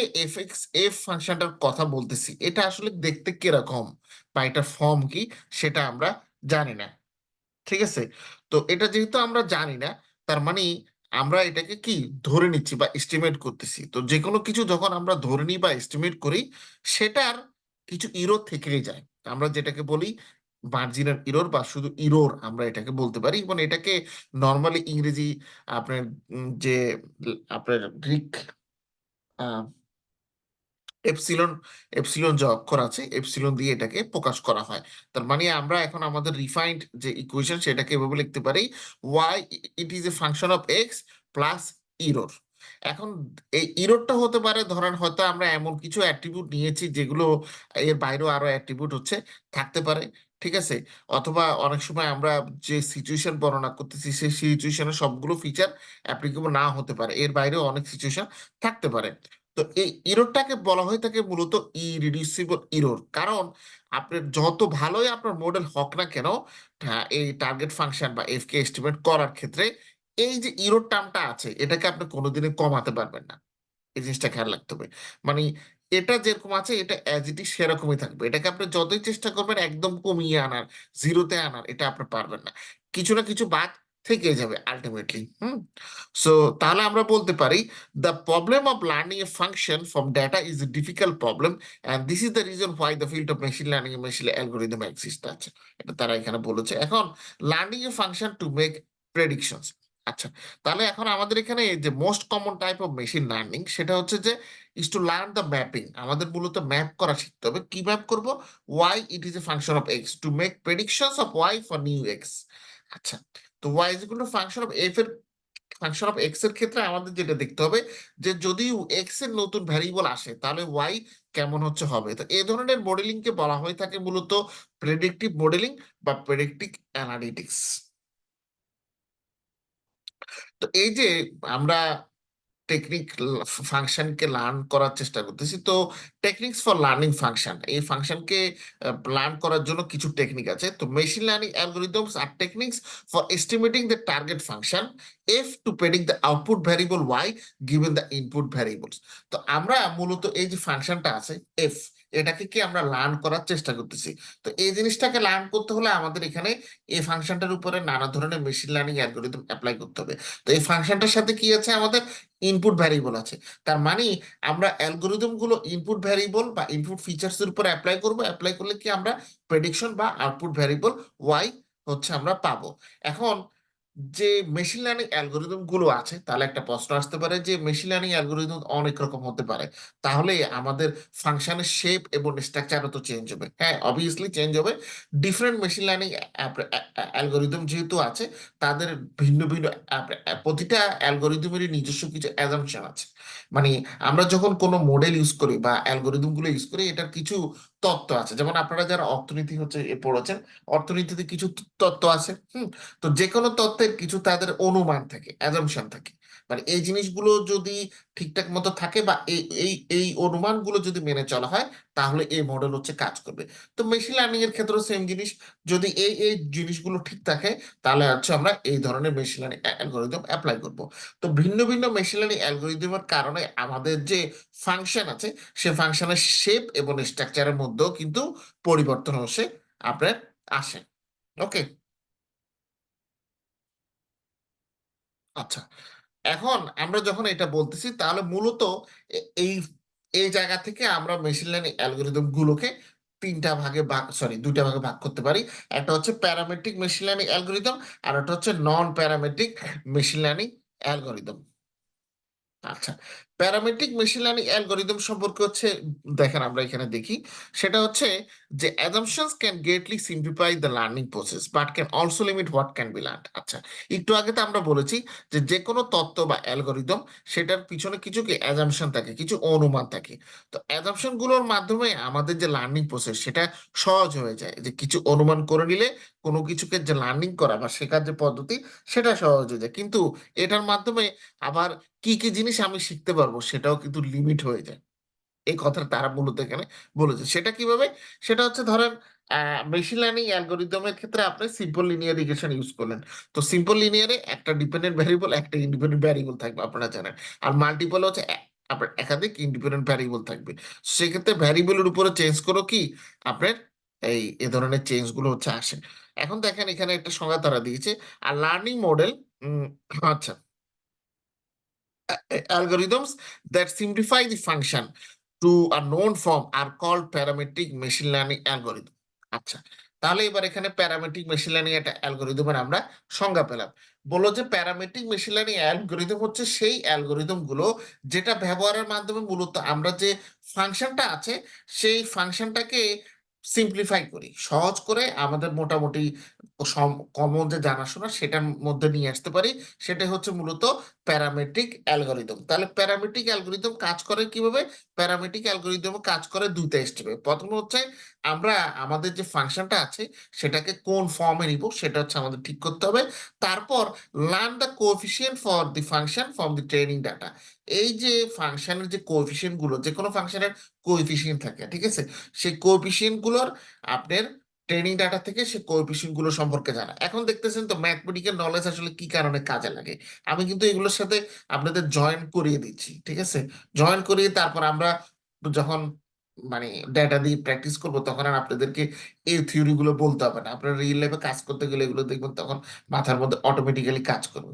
এফ ফাংশনটার কথা বলতেছি, এটা আসলে দেখতে কিরকম বা এটা ফর্ম কি, সেটা আমরা জানি না। ঠিক আছে, তো এটা যেহেতু আমরা জানি না, তার মানে আমরা এটাকে কি ধরে নিচ্ছি বা এস্টিমেট করতেছি। তো যে কোনো কিছু যখন আমরা ধরে নিই বা এস্টিমেট করি, সেটার কিছু ইরোর থেকেই যায়। আমরা যেটাকে বলি মার্জিনাল ইরোর বা শুধু ইরোর আমরা এটাকে বলতে পারি। এবং এটাকে নর্মালি ইংরেজি আপনার যে আপনার গ্রিক এপসিলন, এপসিলন যে অক্ষর আছে, এপসিলন দিয়ে এটাকে প্রকাশ করা হয়। তার মানে আমরা এখন আমাদের রিফাইন্ড যে ইকুয়েশন সেটাকে এভাবে লিখতে পারি, Y it is a function of x plus error. এখন এই ইরোরটা হতে পারে, ধরেন হয়তো আমরা এমন কিছু অ্যাট্রিবিউট নিয়েছি যেগুলো এর বাইরেও আরো অ্যাট্রিবিউট হচ্ছে থাকতে পারে। ঠিক আছে, অথবা অনেক সময় আমরা যে সিচুয়েশন বর্ণনা করতেছি সেই সিচুয়েশনের সবগুলো ফিচার অ্যাপ্লিকেবল না হতে পারে, এর বাইরেও অনেক সিচুয়েশন থাকতে পারে। তো এই ইরোরটাকে বলা হয়ে থাকে মূলত ইরিডিউসিবল ইরোর। কারণ আপনার যত ভালোই আপনার মডেল হোক না কেন, এই টার্গেট ফাংশন বা এফ কে এস্টিমেট করার ক্ষেত্রে এই যে ইরোর টার্মটা আছে, এটাকে আপনি কোনোদিনই কমাতে পারবেন না। এই জিনিসটা খেয়াল রাখতে হবে। মানে এটা যেরকম আছে এটা অ্যাজ ইট ইজ সেরকমই থাকবে। এটাকে আপনি যতই চেষ্টা করবেন একদম কমিয়ে আনার, জিরোতে আনার, এটা আপনি পারবেন না। কিছু না কিছু বাদ থেকে যাবে আলটিমেটলি। সো তাহলে আমরা বলতে পারি, the problem of learning A function from data is a difficult problem, and this is the reason why the field of machine learning A machine algorithm exist আছে। এটা তারা এখানে বলেছে। এখন লার্নিং এ ফাংশন টু মেক প্রেডিকশনস। আচ্ছা, তাহলে এখন আমাদের এখানে যে most common type of machine learning সেটা হচ্ছে যে is to learn the mapping. আমাদের মূলত ম্যাপ করা শিখতে হবে। কি ম্যাপ করব? Y it is a function of X to make predictions of Y for new X. আচ্ছা, তো Y is equal to function of F এর, ফাংশন অফ এক্স এর ক্ষেত্রে আমাদের যেটা দেখতে হবে যে যদি এক্স এর নতুন ভ্যারিয়েবল আসে তাহলে ওয়াই কেমন হচ্ছে হবে। তো এই ধরনের মডেলিং কে বলা হয়ে থাকে মূলত প্রেডিক্টিভ মডেলিং বা প্রেডিক্টিভ অ্যানালিটিক্স। তো এই যে আমরা টেকনিক ফাংশনকে লার্ন করার চেষ্টা করতেছি, তো টেকনিক্স ফর লার্নিং ফাংশন, এই ফাংশনকে লার্ন করার জন্য কিছু টেকনিক আছে। তো machine learning algorithms are techniques for estimating the target function F to predict the output variable Y given the input variables. তো আমরা মূলত এই যে ফাংশনটা আছে এফ, এটাকে কি আমরা লার্ন করার চেষ্টা করতেছি। তো এই জিনিসটাকে লার্ন করতে হলে আমাদের এখানে এই ফাংশনটার উপরে নানা ধরনের মেশিন লার্নিং অ্যালগোরিদম অ্যাপ্লাই করতে হবে। তো এই ফাংশনটার সাথে কি আছে, আমাদের ইনপুট ভ্যারিয়েবল আছে। তার মানে আমরা অ্যালগোরিদম গুলো ইনপুট ভ্যারিয়েবল বা ইনপুট ফিচার্স এর উপর অ্যাপ্লাই করব। অ্যাপ্লাই করলে কি আমরা প্রেডিকশন বা আউটপুট ভ্যারিয়েবল ওয়াই হচ্ছে আমরা পাবো। এখন যে মেশিন লার্নিং অ্যালগোরিদম গুলো আছে, তাহলে একটা প্রশ্ন আসতে পারে যে মেশিন লার্নিং অ্যালগোরিদম অনেক রকম হতে পারে, তাহলে আমাদের ফাংশনের শেপ এবং স্ট্রাকচারও তো চেঞ্জ হবে। হ্যাঁ, অবভিয়াসলি চেঞ্জ হবে। ডিফারেন্ট মেশিন লার্নিং অ্যালগোরিদম যেহেতু আছে, তাদের ভিন্ন ভিন্ন প্রতিটা অ্যালগোরিদমেরই নিজস্ব কিছু অ্যাজাম্পশন আছে। মানে আমরা যখন কোনো মডেল ইউজ করি বা অ্যালগোরিদম গুলো ইউজ করি, এটার কিছু তত্ত্ব আছে। যেমন আপনারা যারা অর্থনীতি হচ্ছে পড়েছেন, অর্থনীতিতে কিছু তত্ত্ব আছে। তো যে কোনো তত্ত্বের কিছু তাদের অনুমান থাকে, অ্যাজাম্পশন থাকে। মানে এই জিনিসগুলো যদি ঠিকঠাক মতো থাকে বা এই এই এই অনুমানগুলো যদি মেনে চলা হয়, তাহলে এই মডেল হচ্ছে কাজ করবে। তো মেশিন লার্নিং এর ক্ষেত্রেও সেম জিনিস, যদি এই জিনিসগুলো ঠিক থাকে, তাহলে হচ্ছে আমরা এই ধরনের মেশিন লার্নিং অ্যালগোরিদম অ্যাপ্লাই করব। তো ভিন্ন ভিন্ন মেশিন লার্নিং অ্যালগোরিদমের কারণে আমাদের যে ফাংশন আছে, সে ফাংশনের শেপ এবং স্ট্রাকচারের মধ্যেও কিন্তু পরিবর্তন হচ্ছে আপনার আসে। ওকে। আচ্ছা, এখন আমরা যখন এটা বলতেছি, তাহলে মূলত এই এই জায়গা থেকে আমরা মেশিন লার্নিং অ্যালগোরিদম গুলোকে তিনটা ভাগে ভাগ, সরি, দুইটা ভাগে ভাগ করতে পারি। একটা হচ্ছে প্যারামেট্রিক মেশিন লার্নিং অ্যালগোরিদম, আর একটা হচ্ছে non parametric machine learning algorithm. আচ্ছা, প্যারামেট্রিক মেশিন লার্নিং অ্যালগোরিদম সম্পর্কে হচ্ছে, দেখেন আমরা এখানে দেখি, সেটা হচ্ছে যে assumptions can greatly simplify the learning process but can also limit what can be learned। আচ্ছা, একটু আগে তো আমরা বলেছি যে যে কোনো তত্ত্ব বা অ্যালগোরিদম, সেটার পিছনে কিছু কি অ্যাজাম্পশন থাকে, কিছু অনুমান থাকে। তো অ্যাজাম্পশন গুলোর মাধ্যমে আমাদের যে লার্নিং প্রসেস সেটা সহজ হয়ে যায়, যে কিছু অনুমান করে নিলে কোনো কিছুকে যে লার্নিং করা বা শেখার যে পদ্ধতি, সেটা সহজ হয়ে যায়। কিন্তু এটার মাধ্যমে আবার কি কি জিনিস আমি শিখতে পারবো সেটাও কিন্তু লিমিট হয়ে যায়। এই কথাটা তারা মূলত এখানে বলেছে। সেটা কিভাবে? সেটা হচ্ছে ধরেন মেশিন লার্নিং অ্যালগোরিদমের ক্ষেত্রে আপনি সিম্পল লিনিয়ার রিগ্রেশন ইউজ করলেন। তো সিম্পল লিনিয়ারে একটা ডিপেন্ডেন্ট ভ্যারিয়েবল, একটা ইন্ডিপেন্ডেন্ট ভ্যারিয়েবল থাকবে, আপনারা জানেন। আর মাল্টিপল হচ্ছে আপনার একাধিক ইন্ডিপেন্ডেন্ট ভ্যারিয়েবল থাকবে। সেক্ষেত্রে ভ্যারিয়েবলের উপরে চেঞ্জ করো কি আপনার এই এ ধরনের চেঞ্জ গুলো হচ্ছে আসে। এখন দেখেন এখানে একটা সংজ্ঞা তারা দিয়েছে। আর লার্নিং মডেল, আচ্ছা, algorithms that simplify the function to a known form are called parametric machine learning algorithm। আচ্ছা, তাহলে এবার এখানে প্যারামেট্রিক মেশিন লার্নিং একটা অ্যালগোরিদমের আমরা সংজ্ঞা পেলাম। বললো যে প্যারামেট্রিক মেশিন লার্নিং অ্যালগোরিদম হচ্ছে সেই অ্যালগোরিদম গুলো যেটা ব্যবহারের মাধ্যমে মূলত আমরা যে ফাংশনটা আছে, সেই ফাংশনটাকে সিম্পলিফাই করি, সহজ করে আমাদের মোটামুটি কমন যে জানাশোনা সেটার মধ্যে নিয়ে আসতে পারি। সেটা হচ্ছে মূলত প্যারামেট্রিক অ্যালগোরিদম। তাহলে প্যারামেট্রিক অ্যালগোরিদম কাজ করে কিভাবে? প্যারামেট্রিক অ্যালগোরিদম কাজ করে দুইটা স্টেপে। প্রথমে হচ্ছে আমরা আমাদের যে ফাংশনটা আছে সেটাকে কোন ফর্মে নিব সেটা হচ্ছে আমাদের ঠিক করতে হবে। তারপর learn the coefficient for the function from the training data. এই যে ফাংশনের যে কোএফিসিয়েন্ট গুলো, যে কোনো ফাংশনের কোএফিসিয়েন্ট থাকে, ঠিক আছে, সেই কোএফিসিয়েন্ট গুলোর আপনার ট্রেনিং ডাটা থেকে সে কোএফিসিয়েন্ট গুলো সম্পর্কে জানা। এখন দেখতেছেন তো ম্যাথমেটিক্যাল নলেজ আসলে কি কারণে কাজে লাগে। আমি কিন্তু এগুলোর সাথে আপনাদের জয়েন করিয়ে দিচ্ছি, ঠিক আছে। জয়েন করিয়ে তারপর আমরা যখন মানে ডেটা দিয়ে প্র্যাকটিস করব, তখন আর আপনাদেরকে এই থিওরি গুলো বলতে হবে না। আপনারা রিয়েল লাইফে কাজ করতে গেলে এগুলো দেখবেন তখন মাথার মধ্যে অটোমেটিক্যালি কাজ করবে।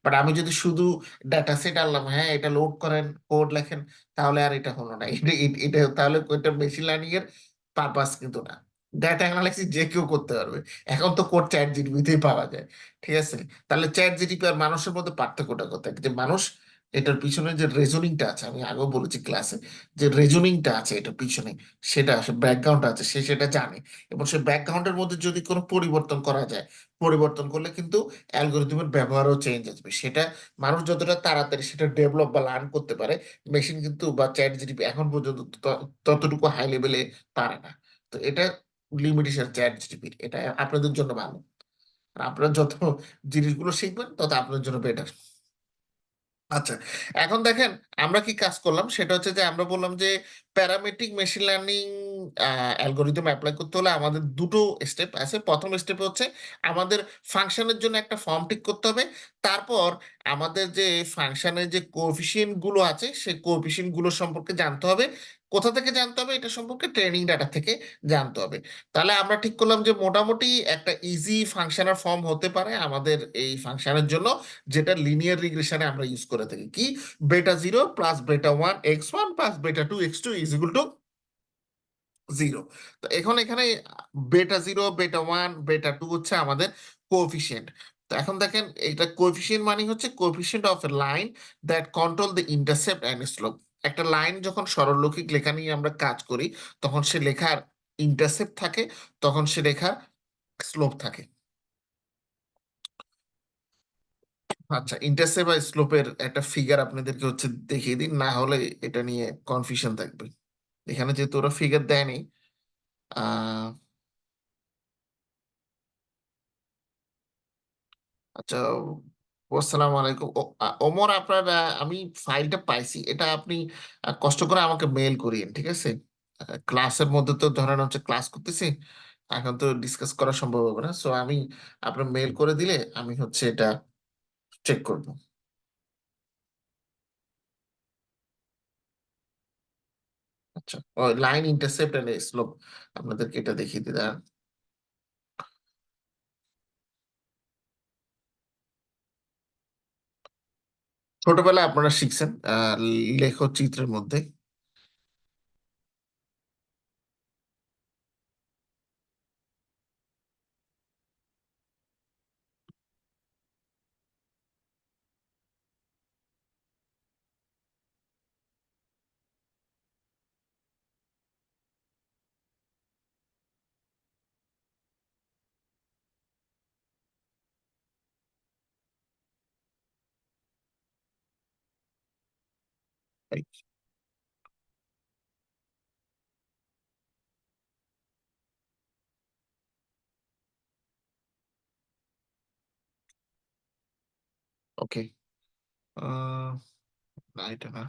বাট আমি যদি শুধু ডাটা সেট আনলাম, হ্যাঁ এটা লোড করেন, কোড লেখেন, তাহলে আর এটা হলো না। এটা তাহলে এটা মেশিন লার্নিং এর পারপাস কিন্তু না। ডাটা অ্যানালাইসিস যে কেউ করতে পারবে। এখন তো কোড চ্যাট জিপিটিতেই পাওয়া যায়, ঠিক আছে। তাহলে চ্যাট জিটিপি আর মানুষের মধ্যে পার্থক্যটা কোথায়? যে মানুষ এটার পিছনে যে রেজনিংটা আছে, আমি আগেও বলেছি ক্লাসে, যে রেজনিংটা আছে এটার পিছনে, সেটা আসলে ব্যাকগ্রাউন্ড আছে, সে সেটা জানে। এবং সে ব্যাকগ্রাউন্ডের মধ্যে যদি কোনো পরিবর্তন করা যায়, পরিবর্তন করলে কিন্তু অ্যালগোরিদমের ব্যবহারও চেঞ্জ আসবে। সেটা মানুষ যতটা তাড়াতাড়ি সেটা ডেভেলপ বা লার্ন করতে পারে, মেশিন কিন্তু বা চ্যাট জিটিপি এখন পর্যন্ত ততটুকু হাই লেভেলে পারে না। তো এটা লিমিটেশন চ্যাট জিটিপির। এটা আপনাদের জন্য ভালো। আর আপনারা যত জিনিসগুলো শিখবেন তত আপনার জন্য বেটার। আচ্ছা, এখন দেখেন আমরা কি কাজ করলাম, সেটা হচ্ছে যে আমরা বললাম যে parametric machine learning algorithm apply করতে হলে আমাদের দুটো স্টেপ আছে। প্রথম স্টেপ হচ্ছে আমাদের ফাংশনের জন্য একটা ফর্ম ঠিক করতে হবে। তারপর আমাদের যে ফাংশনের যে কোএফিসিয়েন্ট গুলো আছে সেই কোএফিসিয়েন্ট গুলো সম্পর্কে জানতে হবে। কোথা থেকে জানতে হবে? এটা সম্পর্কে ট্রেনিং ডাটা থেকে জানতে হবে। তাহলে আমরা ঠিক করলাম যে মোটামুটি একটা ইজি ফাংশনাল ফর্ম হতে পারে আমাদের এই ফাংশনের জন্য, যেটা লিনিয়ার রিগ্রেশনে আমরা ইউজ করে থাকি। কি? Beta zero plus beta one X one plus beta two X two is equal to zero. তো এখন এখানে বেটা জিরো, বেটা ওয়ান, বেটা টু হচ্ছে আমাদের কোএফিসিয়েন্ট। তো এখন দেখেন এটা কোএফিসিয়েন্ট মানে হচ্ছে coefficient of a line that control the intercept and slope. একটা লাইন যখন সরলরৈখিক লেখা নিয়ে আমরা কাজ করি, তখন সে লেখার ইন্টারসেপ্ট থাকে, তখন সে লেখার স্লোপ থাকে। আচ্ছা, ইন্টারসেপ্ট বা স্লোপের একটা ফিগার আপনাদেরকে হচ্ছে দেখিয়ে দিন, না হলে এটা নিয়ে কনফিউশন থাকবে। এখানে যেহেতু ওরা ফিগার দেয়নি, আহ আচ্ছা, আসসালামু আলাইকুম। ওমর, আপনার আমি ফাইলটা পাইছি। এটা আপনি কষ্ট করে আমাকে মেইল করিয়েন, ঠিক আছে? ক্লাসের মধ্যে তো ধরেন হচ্ছে ক্লাস করতেছি, এখন তো ডিসকাস করা সম্ভব হবে না। সো আমি আপনার মেইল করে দিলে আমি হচ্ছে এটা চেক করব। আচ্ছা, ওই লাইন ইন্টারসেপ্ট এন্ড স্লোপ আপনাদেরকে এটা দেখিয়ে দিই, দাঁড়ান। ছোটবেলায় আপনারা শিখছেন লেখো চিত্রের মধ্যে। ওকে, না এটা না।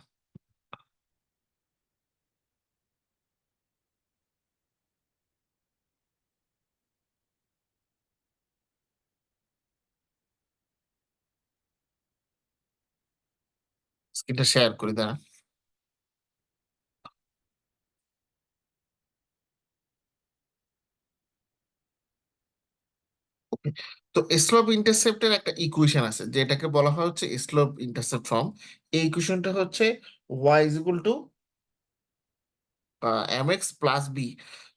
স্ক্রিনটা শেয়ার করি, দাঁড়ান। ওকে, তো স্লোপ ইন্টারসেপ্টের একটা ইকুয়েশন আছে যেটাকে বলা হয় হচ্ছে স্লোপ ইন্টারসেপ্ট ফর্ম। এই ইকুয়েশনটা হচ্ছে Y is equal to M X plus B.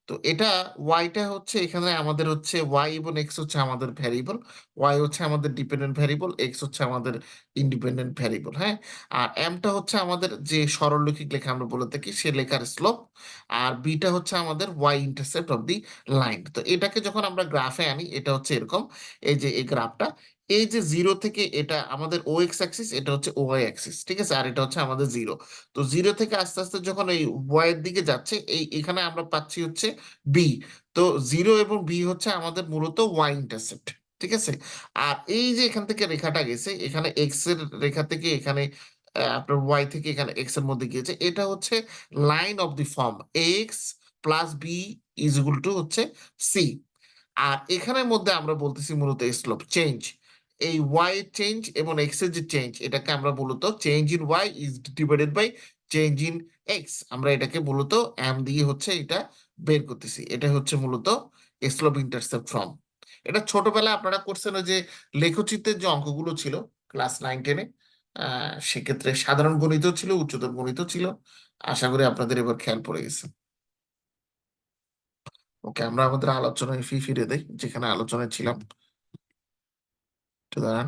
তো এটা ওয়াইটা হচ্ছে এখানে আমাদের হচ্ছে ওয়াই এবং এক্স হচ্ছে আমাদের ভ্যারিয়েবল। ওয়াই হচ্ছে আমাদের ডিপেন্ডেন্ট ভ্যারিয়েবল, এক্স হচ্ছে আমাদের ইন্ডিপেন্ডেন্ট ভ্যারিয়েবল, হ্যাঁ। আর এমটা হচ্ছে আমাদের যে সরলরৈখিক লেখা আমরা বলে থাকি সে লেখার স্লোপ। আর বিটা হচ্ছে আমাদের Y intercept of the line. তো এটাকে যখন আমরা গ্রাফে আনি এটা হচ্ছে এরকম। এই যে এই গ্রাফটা, এই যে জিরো থেকে এটা আমাদের ও এক্স অ্যাক্সিস, এটা হচ্ছে ও ওয়াই অ্যাক্সিস, ঠিক আছে? আর এটা হচ্ছে আমাদের জিরো। তো জিরো থেকে আস্তে আস্তে যখন এই ওয়াই এর দিকে যাচ্ছে, এই এখানে আমরা পাচ্ছি হচ্ছে বি। তো জিরো এবং বি হচ্ছে আমাদের মূলত ওয়াই ইন্টারসেপ্ট, ঠিক আছে? আর এই যে এখান থেকে রেখাটা গেছে, এখানে এক্স এর রেখা থেকে এখানে আপনার ওয়াই থেকে এখানে এক্স এর মধ্যে গিয়েছে, এটা হচ্ছে line of the form X plus B is equal to হচ্ছে সি। আর এখানের মধ্যে আমরা বলতেছি মূলত স্লোপ চেঞ্জ। এই ওয়াই এর চেঞ্জ এবং এক্স এর যে চেঞ্জ, এটাকে আমরা মূলত change in Y is divided by change in X, আমরা এটাকে মূলত এম দিয়ে হচ্ছে এটা বের করতেছি। এটা হচ্ছে মূলত স্লোপ ইন্টারসেপ্ট ফর্ম। এটা ছোটবেলায় আপনারা করছেন ওই যে লেখচিত্রের যে অঙ্কগুলো ছিল ক্লাস 9-10-এ। সেক্ষেত্রে সাধারণ গণিত ছিল, উচ্চতর গণিত ছিল। আশা করি আপনাদের এবার খেয়াল পড়ে গেছে। ওকে, আমরা আমাদের আলোচনায় ফিরে দেই, যেখানে আলোচনায় ছিলাম। একটু দাঁড়ান।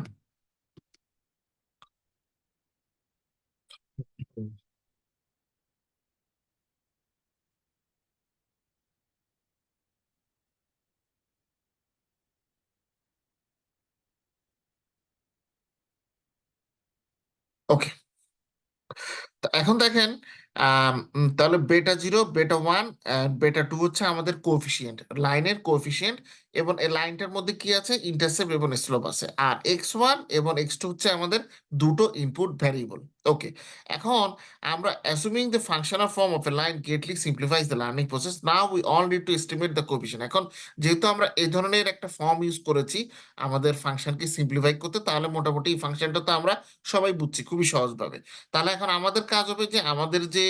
ওকে, তো এখন দেখেন, তাহলে বেটা জিরো, বেটা ওয়ান, বেটা টু হচ্ছে আমাদের কোফিসিয়েন্ট, লাইনের কোফিসিয়েন্ট। এবং এই লাইনটার মধ্যে কি আছে? ইন্টারসেপ্ট এবং স্লোপ আছে। আর এক্স ওয়ান এবং এক্স টু হচ্ছে আমাদের দুটো ইনপুট ভ্যারিয়েবল। ওকে, এখন আমরা assuming the functional form of a line greatly simplifies the learning process. Now we all need to estimate the coefficient. এখন যেহেতু আমরা এই ধরনের একটা ফর্ম ইউজ করেছি আমাদের ফাংশনকে সিম্পলিফাই করতে, তাহলে মোটামুটি এই ফাংশনটা তো আমরা সবাই বুঝছি খুবই সহজভাবে। তাহলে এখন আমাদের কাজ হবে যে আমাদের যে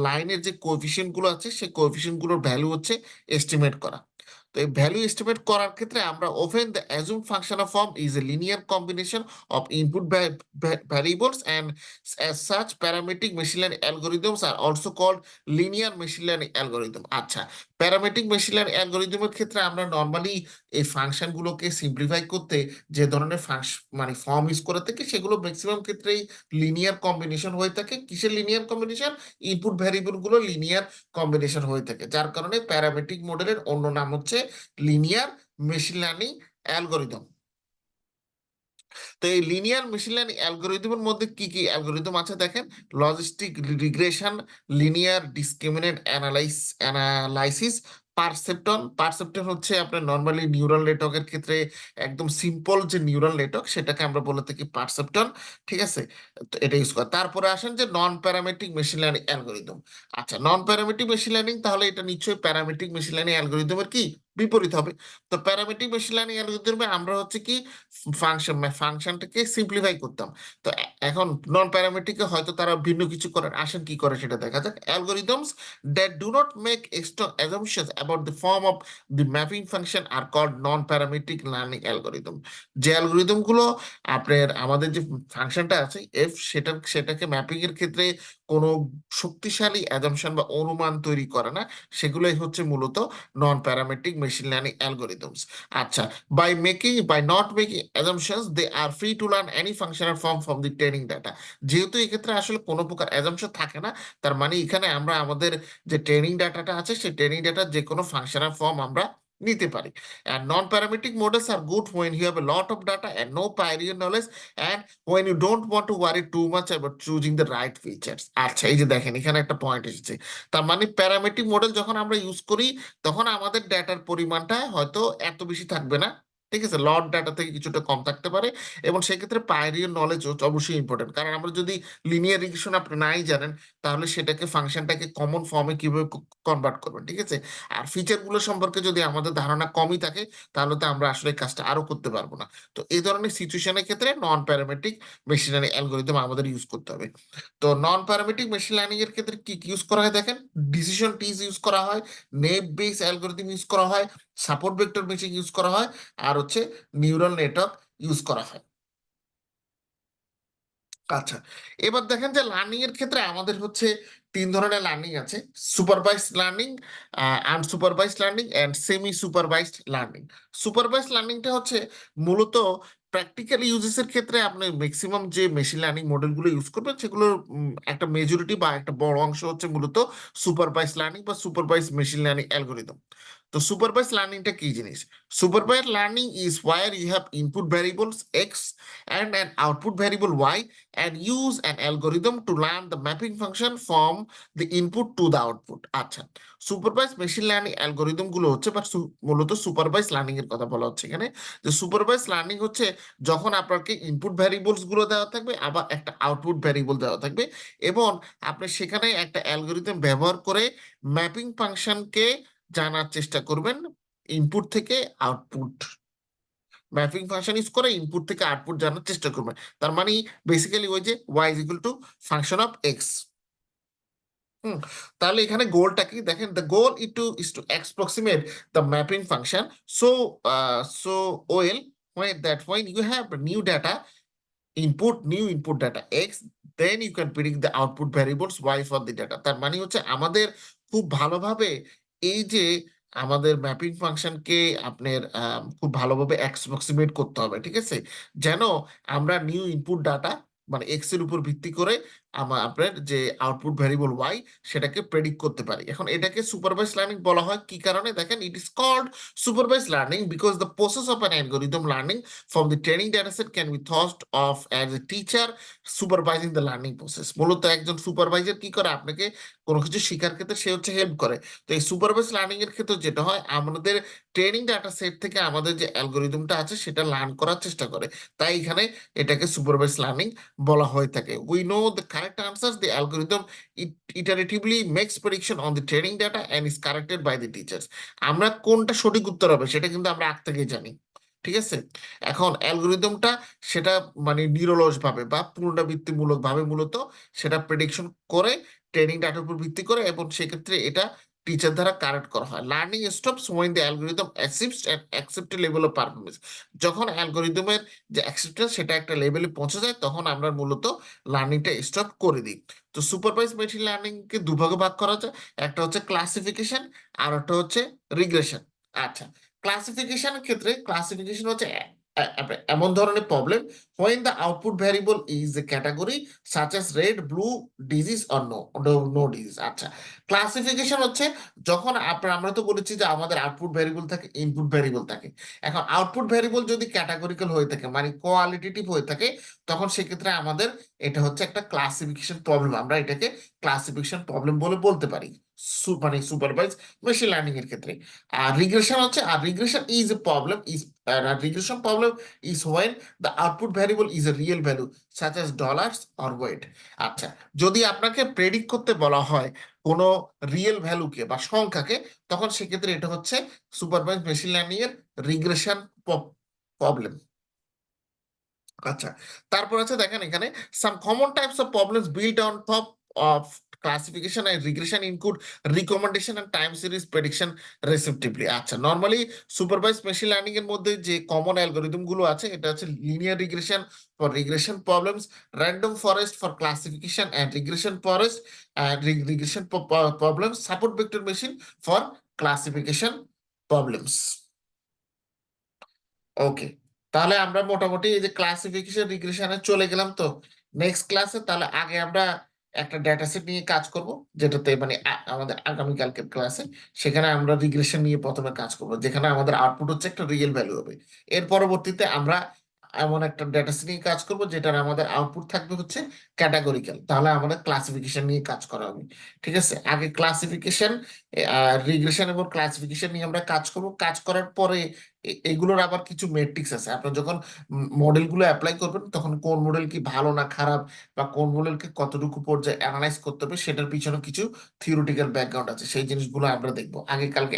লাইনের যে কোএফিসিয়েন্ট গুলো আছে সেই কোএফিসিয়েন্ট গুলোর ভ্যালু হচ্ছে এস্টিমেট করা। তো এই ভ্যালু এস্টিমেট করার ক্ষেত্রে আমরা ওভেন the assume functional form is a linear combination of input variables and as such parametric machine learning algorithms are also called linear machine learning algorithm. আচ্ছা, প্যারামেট্রিক মেশিন লার্নিং অ্যালগোরিদমের ক্ষেত্রে আমরা নর্মালি এই ফাংশন গুলোকে সিম্পলিফাই করতে যে ধরনের মানে ফর্ম ইউজ করে থাকি সেগুলো ম্যাক্সিমাম ক্ষেত্রেই লিনিয়ার কম্বিনেশন হয়ে থাকে। কিসের লিনিয়ার কম্বিনেশন? ইনপুট ভ্যারিয়েবল গুলো লিনিয়ার কম্বিনেশন হয়ে থাকে, যার কারণে প্যারামেট্রিক মডেলের অন্য নাম হচ্ছে লিনিয়ার মেশিন লার্নিং অ্যালগোরিদম। তো এই লিনিয়ার মেশিন লার্নিং অ্যালগোরিদমের মধ্যে কি কি অ্যালগোরিদম আছে দেখেন। Logistic regression, linear discriminant analysis, perceptron হচ্ছে আপনার নর্মালি নিউরাল নেটওয়ার্কের ক্ষেত্রে একদম সিম্পল যে নিউরাল নেটওয়ার্ক সেটাকে আমরা বলে থাকি পারসেপ্টন। ঠিক আছে, তো এটা ইউজ করে। তারপরে আসেন যে non parametric machine learning algorithm. আচ্ছা, নন প্যারামেট্রিক মেশিন লার্নিং, তাহলে এটা নিশ্চয়ই প্যারামেট্রিক মেশিন লার্নিং অ্যালগোরিদমের কি বিপরীত হবে। তো প্যারামেট্রিক মেশিন লার্নিং অ্যালগোরিদমে আমরা হচ্ছে কি ফাংশনটাকে সিম্পলিফাই করতাম। তো এখন নন প্যারামেট্রিকে হয়তো তারা ভিন্ন কিছু করেন, আসেন কি করে সেটা দেখা যাক। Algorithms that do not make strong assumptions about the form of the mapping function are called non-parametric learning algorithm। যে অ্যালগোরিদম গুলো আপনার আমাদের যে ফাংশনটা আছে এফ, সেটাকে ম্যাপিং এর ক্ষেত্রে কোনো শক্তিশালী অ্যাজাম্পশন বা অনুমান তৈরি করে না, সেগুলোই হচ্ছে মূলত non parametric machine learning algorithms. আচ্ছা, by not making assumptions they are free to learn any functional form from the training data। যেহেতু এক্ষেত্রে আসলে কোনো প্রকার অ্যাজাম্পশন থাকে না, তার মানে এখানে আমরা আমাদের যে ট্রেনিং ডাটাটা আছে সেই ট্রেনিং ডাটার যে কোনো ফাংশনাল ফর্ম আমরা নিতে পারি। And non-parametric models are good when you have a lot of data and no prior knowledge, and when you don't want to worry too much about choosing the right features। আচ্ছা, এই যে দেখেন এখানে একটা পয়েন্ট এসেছে। তার মানে প্যারামেট্রিক মডেল যখন আমরা ইউজ করি তখন আমাদের ডাটার পরিমাণটা হয়তো এত বেশি থাকবে না। ঠিক আছে, লট ডাটা থেকে কিছুটা কম থাকতে পারে, এবং সেক্ষেত্রে পাইরিয়র নলেজ অবশ্যই ইম্পর্টেন্ট। কারণ আমরা যদি লিনিয়ার রিগ্রেশন আপনি নাই জানেন, তাহলে সেটাকে ফাংশনটাকে কমন ফর্মে কিভাবে কনভার্ট করবেন। ঠিক আছে, আর ফিচার গুলো সম্পর্কে যদি আমাদের ধারণা কমই থাকে, তাহলে তো আমরা আসলে এই কাজটা আরো করতে পারবো না। তো এই ধরনের সিচুয়েশনের ক্ষেত্রে non parametric machine learning algorithm আমাদের ইউজ করতে হবে। তো নন প্যারামেট্রিক মেশিন লার্নিং এর ক্ষেত্রে কি ইউজ করা হয় দেখেন, ডিসিশন ট্রিজ ইউজ করা হয়, নেপ বেস অ্যালগোরিদম ইউজ করা হয়, সাপোর্ট ভেক্টর মেশিন ইউজ করা হয়, আর হচ্ছে নিউরাল নেটওয়ার্ক ইউজ করা হয়। আচ্ছা, এবার দেখেন যে লার্নিং এর ক্ষেত্রে আমাদের হচ্ছে তিন ধরনের লার্নিং আছে: supervised learning, unsupervised learning and semi supervised learning. Supervised লার্নিংটা হচ্ছে মূলত প্র্যাকটিক্যাল ইউজেস এর ক্ষেত্রে আপনি ম্যাক্সিমাম যে মেশিন লার্নিং মডেলগুলো ইউজ করবেন সেগুলোর একটা মেজরিটি বা একটা বড় অংশ হচ্ছে মূলত সুপারভাইজড লার্নিং বা সুপারভাইজড মেশিন লার্নিং অ্যালগোরিদম। তো সুপারভাইজড লার্নিংটা কি জিনিস? Supervised learning is where you have input variables X and an output variable y, and use an algorithm to learn the mapping function from the input to the output। আচ্ছা, সুপারভাইজ মেশিন লার্নিং অ্যালগোরিদম গুলো হচ্ছে বা মূলত সুপারভাইজ লার্নিং এর কথা বলা হচ্ছে এখানে। যে সুপারভাইজ লার্নিং হচ্ছে যখন আপনাকে ইনপুট ভ্যারিয়েবলস গুলো দেওয়া থাকবে, আবার একটা আউটপুট ভ্যারিয়েবল দেওয়া থাকবে, এবং আপনি সেখানে একটা অ্যালগোরিদম ব্যবহার করে ম্যাপিং ফাংশনকে জানার চেষ্টা করবেন ইনপুট থেকে আউটপুট। ম্যাপিং ফাংশন ইউজ করে ইনপুট থেকে আউটপুট জানার চেষ্টা করবেন। তার মানে বেসিক্যালি ওই যে Y is equal to function of X. Hmm, তাহলে এখানে গোলটা কি দেখেন, the goal is to approximate the mapping function. So so well when you have new input data x, then you can predict the output variables y for the data। তার মানে হচ্ছে আমাদের খুব ভালোভাবে এই যে আমাদের ম্যাপিং ফাংশনকে আপনার খুব ভালোভাবে অ্যাপ্রক্সিমেট করতে হবে। ঠিক আছে, যেন আমরা নিউ ইনপুট ডাটা মানে এক্স এর উপর ভিত্তি করে আপনার যে আউটপুট ভ্যারিয়েবল ওয়াই সেটাকে প্রেডিক্ট করতে পারি। এখন এটাকে সুপারভাইজ লার্নিং বলা হয় কি কারণে দেখেন, it is called supervised learning because the process of an algorithm learning from the training dataset can be thought of as a teacher supervising the learning process। মূলত একজন সুপারভাইজার কি করে আপনাকে কোনো কিছু শেখার ক্ষেত্রে সে হচ্ছে হেল্প করে। তো এই সুপারভাইজ লার্নিং এর ক্ষেত্রে যেটা হয়, আমাদের ট্রেনিং ডাটা সেট থেকে আমাদের যে অ্যালগোরিদমটা আছে সেটা লার্ন করার চেষ্টা করে। তাই এখানে এটাকে সুপারভাইজ লার্নিং বলা হয়ে থাকে। We know the correct answers, the algorithm iteratively makes prediction on the training data and is corrected by the teachers। আমরা কোনটা সঠিক উত্তর হবে সেটা কিন্তু আমরা আগ থেকেই জানি। ঠিক আছে, এখন অ্যালগোরিদমটা সেটা মানে নিরলস ভাবে বা পুনরাবৃত্তিমূলক ভাবে মূলত সেটা প্রেডিকশন করে ট্রেনিং ডাটার উপর ভিত্তি করে, এবং সেক্ষেত্রে এটা টিচার দ্বারা কারেক্ট করা হয়। Learning stops when the algorithm accepts and accept a level of performance। যখন অ্যালগোরিদমের যে অ্যাকসেপ্টেন্স সেটা একটা লেভেলে পৌঁছে যায় তখন আমরা মূলত লার্নিংটা স্টপ করে দিই। তো সুপারভাইজ মেশিন লার্নিং কে দুভাগে ভাগ করা যায়, একটা হচ্ছে ক্লাসিফিকেশন আর একটা হচ্ছে রিগ্রেশন। আচ্ছা, ক্লাসিফিকেশনের ক্ষেত্রে ক্লাসিফিকেশন হচ্ছে এমন ধরনের problem when the output variable is a category such as red, blue, disease or no disease। আচ্ছা, ক্লাসিফিকেশন হচ্ছে যখন আমরা তো বলেছি যে আমাদের আউটপুট ভ্যারিয়েবল থাকে, ইনপুট ভ্যারিয়েবল থাকে। এখন আউটপুট ভ্যারিয়েবল যদি ক্যাটাগরিক্যাল হয়ে থাকে মানে কোয়ালিটেটিভ হয়ে থাকে, তখন সেক্ষেত্রে আমাদের এটা হচ্ছে একটা ক্লাসিফিকেশন প্রবলেম, আমরা এটাকে ক্লাসিফিকেশন প্রবলেম বলে বলতে পারি মানে সুপারভাইজ মেশিন লার্নিং এর ক্ষেত্রে। আর রিগ্রেশন হচ্ছে, আর regression is a problem is regression problem is when the output variable is a real value such as dollars or weight. আচ্ছা, যদি আপনাকে প্রেডিক্ট করতে বলা হয় কোনো রিয়েল ভ্যালুকে বা সংখ্যাকে, তখন সেক্ষেত্রে এটা হচ্ছে সুপারভাইজ মেশিন লার্নিং এর রিগ্রেশন প্রবলেম। আচ্ছা, তারপর আছে দেখেন এখানে some common types of problems built on top of classification and regression include recommendation and time series prediction respectively. আচ্ছা, নর্মালি সুপারভাইজ মেশিন লার্নিং এর মধ্যে যে কমন অ্যালগরিদম গুলো আছে, এটা হচ্ছে linear regression for regression problems, random forest for classification and regression forest regression problems, support vector machine for classification problems. Okay, তাহলে আমরা মোটামুটি এই যে ক্লাসিফিকেশন রিগ্রেশনে চলে গেলাম। তো নেক্সট ক্লাসে তাহলে আগে আমরা একটা ডেটা সেট নিয়ে কাজ করব, যেটাতে মানে আমাদের আগামীকালকের ক্লাসে সেখানে আমরা রিগ্রেশন নিয়ে প্রথমে কাজ করব, যেখানে আমাদের আউটপুট হচ্ছে একটা রিয়েল ভ্যালু হবে। এর পরবর্তীতে আমরা এমন একটা ডেটা সেট নিয়ে কাজ করব যেটার আমাদের আউটপুট থাকবে হচ্ছে ক্যাটাগরিক্যাল, তাহলে আমাদের ক্লাসিফিকেশন নিয়ে কাজ করা হবে। ঠিক আছে, আগে ক্লাসিফিকেশন, রিগ্রেশন এবং ক্লাসিফিকেশন নিয়ে আমরা কাজ করব। কাজ করার পরে এগুলোর আবার কিছু মেট্রিক্স আছে, আপনার যখন মডেলগুলো অ্যাপ্লাই করবেন তখন কোন মডেল কি ভালো না খারাপ, বা কোন মডেলকে কতটুকু পর্যায়ে অ্যানালাইজ করতে হবে, সেটার পিছনে কিছু থিওরিটিক্যাল ব্যাকগ্রাউন্ড আছে। সেই জিনিসগুলো আমরা দেখবো, আগে কালকে